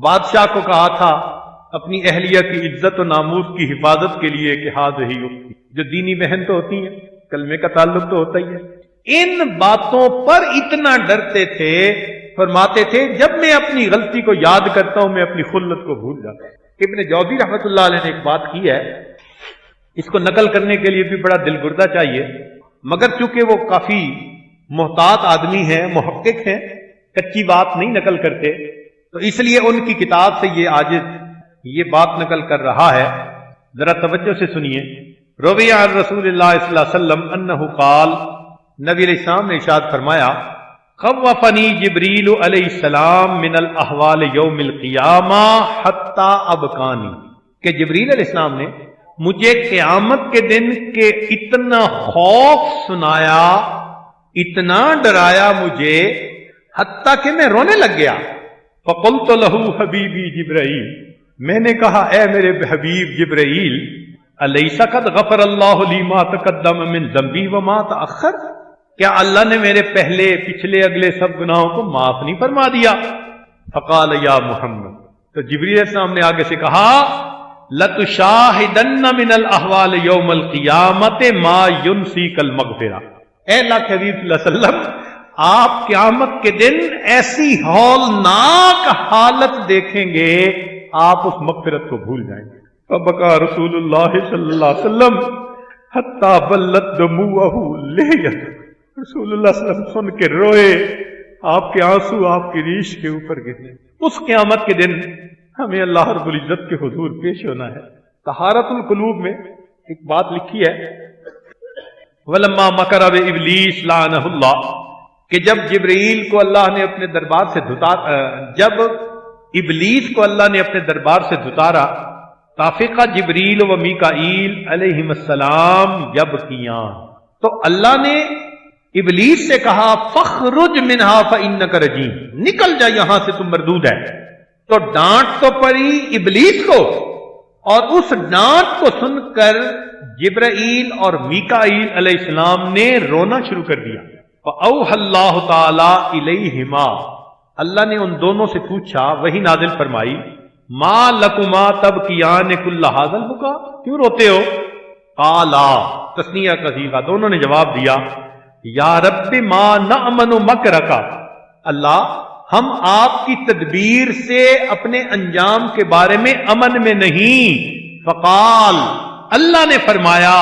بادشاہ کو کہا تھا اپنی اہلیہ کی عزت و ناموس کی حفاظت کے لیے کہ ہذہ اختی، جو دینی بہن تو ہوتی ہیں، کلمے کا تعلق تو ہوتا ہی ہے. ان باتوں پر اتنا ڈرتے تھے، فرماتے تھے جب میں اپنی غلطی کو یاد کرتا ہوں میں اپنی خلت کو بھول جاتا ہوں. ابن جوزی رحمۃ اللہ علیہ نے ایک بات کی ہے، اس کو نقل کرنے کے لیے بھی بڑا دل گردہ چاہیے، مگر چونکہ وہ کافی محتاط آدمی ہیں، محقق ہیں، کچی بات نہیں نقل کرتے، تو اس لیے ان کی کتاب سے یہ عاجز یہ بات نقل کر رہا ہے. ذرا توجہ سے سنیے. روی عن رسول اللہ صلی اللہ علیہ وسلم انہ قال، نبی علیہ السلام نے ارشاد فرمایا خوفنی جبریل علیہ السلام من الاحوال یوم القیامہ حتی ابکانی، کہ جبریل علیہ السلام نے مجھے قیامت کے دن کے اتنا خوف سنایا، اتنا ڈرایا مجھے، حتیٰ کہ میں رونے لگ گیا. فقلت لہ حبیبی جبرائیل، میں نے کہا اے میرے حبیب جبرائیل، الیس قد غفر اللہ لی ما تقدم من ذنبی وما تأخر، کیا اللہ نے میرے پہلے پچھلے اگلے سب گناہوں کو معاف نہیں فرما دیا؟ فقال یا محمد، تو جبریل علیہ السلام نے آگے سے کہا لَتُشَاهِدَنَّ مِنَ الْأَحْوَالِ يَوْمَ الْقِيَامَةِ مَا يُنْسِيكَ الْمَغْفِرَةَ۔ اے اللہ کے حبیب صلی اللہ علیہ وسلم، آپ قیامت کے دن ایسی ہولناک حالت دیکھیں گے آپ اس مغفرت کو بھول جائیں گے۔ فبکا رسول اللہ صلی اللہ علیہ وسلم حتی بلت دموعہ لیت، رسول اللہ صلی اللہ علیہ وسلم سن کے روئے، آپ کے آنسو آپ کی ریش کے اوپر گرے۔ اس قیامت کے دن ہمیں اللہ رب العزت کے حضور پیش ہونا ہے۔ طہارت القلوب میں ایک بات لکھی ہے، وَلَمَّا مَكَرَ بِإِبْلِيسَ لَعَنَهُ اللَّهُ، کہ جب جبرائیل کو اللہ نے اپنے دربار سے جب ابلیس کو اللہ نے اپنے دربار سے دھتارا، طافقہ جبریل و میکائیل علیہم السلام یبکیان، تو اللہ نے ابلیس سے کہا فخرج منہا فإنک رجیم، نکل جا یہاں سے تم مردود ہے۔ تو ڈانٹ تو پڑی ابلیس کو، اور اس ڈانٹ کو سن کر جبرائیل اور میکائیل علیہ السلام نے رونا شروع کر دیا۔ فأوحى اللہ تعالی الیہما، اللہ نے ان دونوں سے پوچھا، وہی نازل فرمائی، ما لکما تبکیان کل ھذا البکا، کیوں روتے ہو؟ قالا، تثنیہ کا صیغہ، دونوں نے جواب دیا، یا رب ما نأمن مکرک، اللہ ہم آپ کی تدبیر سے اپنے انجام کے بارے میں امن میں نہیں۔ فقال، اللہ نے فرمایا،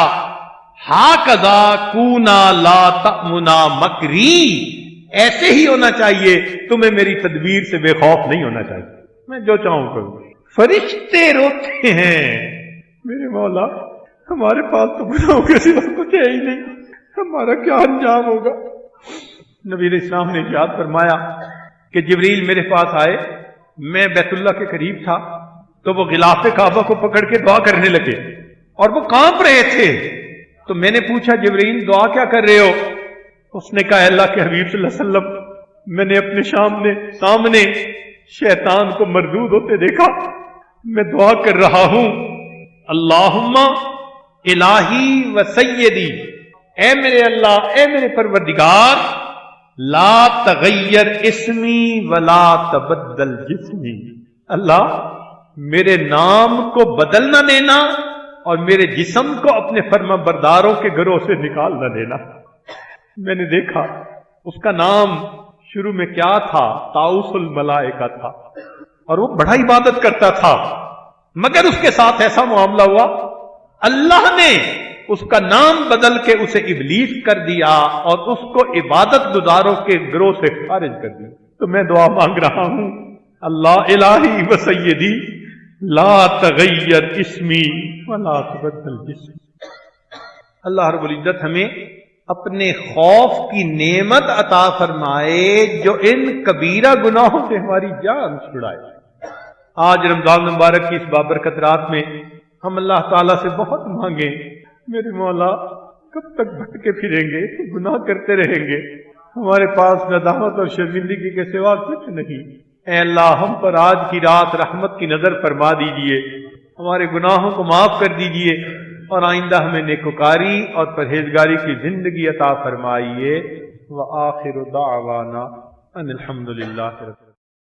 ہاکذا کونا لا تأمنا مکری، ایسے ہی ہونا چاہیے، تمہیں میری تدبیر سے بے خوف نہیں ہونا چاہیے، میں جو چاہوں کروں۔ فرشتے روتے ہیں، میرے مولا ہمارے پاس تو گناہوں کے سوا کچھ ہے ہی نہیں، ہمارا کیا انجام ہوگا؟ نبی علیہ السلام نے ارشاد فرمایا کہ جبریل میرے پاس آئے، میں بیت اللہ کے قریب تھا تو وہ غلاف کعبہ کو پکڑ کے دعا کرنے لگے اور وہ کانپ رہے تھے، تو میں نے پوچھا جبریل دعا کیا کر رہے ہو؟ اس نے کہا اللہ کے حبیب صلی اللہ علیہ وسلم، میں نے اپنے سامنے شیطان کو مردود ہوتے دیکھا، میں دعا کر رہا ہوں، اللہم الہی و سیدی، اے میرے اللہ، اے میرے پروردگار، لا تغیر اسمی ولا تبدل جسمی، اللہ میرے نام کو بدل نہ دینا اور میرے جسم کو اپنے فرما برداروں کے گروہ سے نکال نہ دینا۔ میں نے دیکھا اس کا نام شروع میں کیا تھا؟ طاؤس الملائکہ تھا، اور وہ بڑا عبادت کرتا تھا، مگر اس کے ساتھ ایسا معاملہ ہوا اللہ نے اس کا نام بدل کے اسے ابلیس کر دیا اور اس کو عبادت گزاروں کے گروہ سے خارج کر دیا۔ تو میں دعا مانگ رہا ہوں، اللہ الہی و سیدی لا تغیر اسمی ولا تبدل جسمی۔ اللہ رب العزت ہمیں اپنے خوف کی نعمت عطا فرمائے جو ان کبیرہ گناہوں سے ہماری جان چھڑائے۔ آج رمضان مبارک کی اس بابرکت رات میں ہم اللہ تعالیٰ سے بہت مانگیں، میرے مولا کب تک بھٹکے پھریں گے، گناہ کرتے رہیں گے، ہمارے پاس ندامت اور شرمندگی کے سوا کچھ نہیں۔ اے اللہ ہم پر آج کی رات رحمت کی نظر فرما دیجئے، ہمارے گناہوں کو معاف کر دیجئے اور آئندہ ہمیں نیکوکاری اور پرہیزگاری کی زندگی عطا فرمائیے۔ وآخر دعوانا ان الحمد للہ رب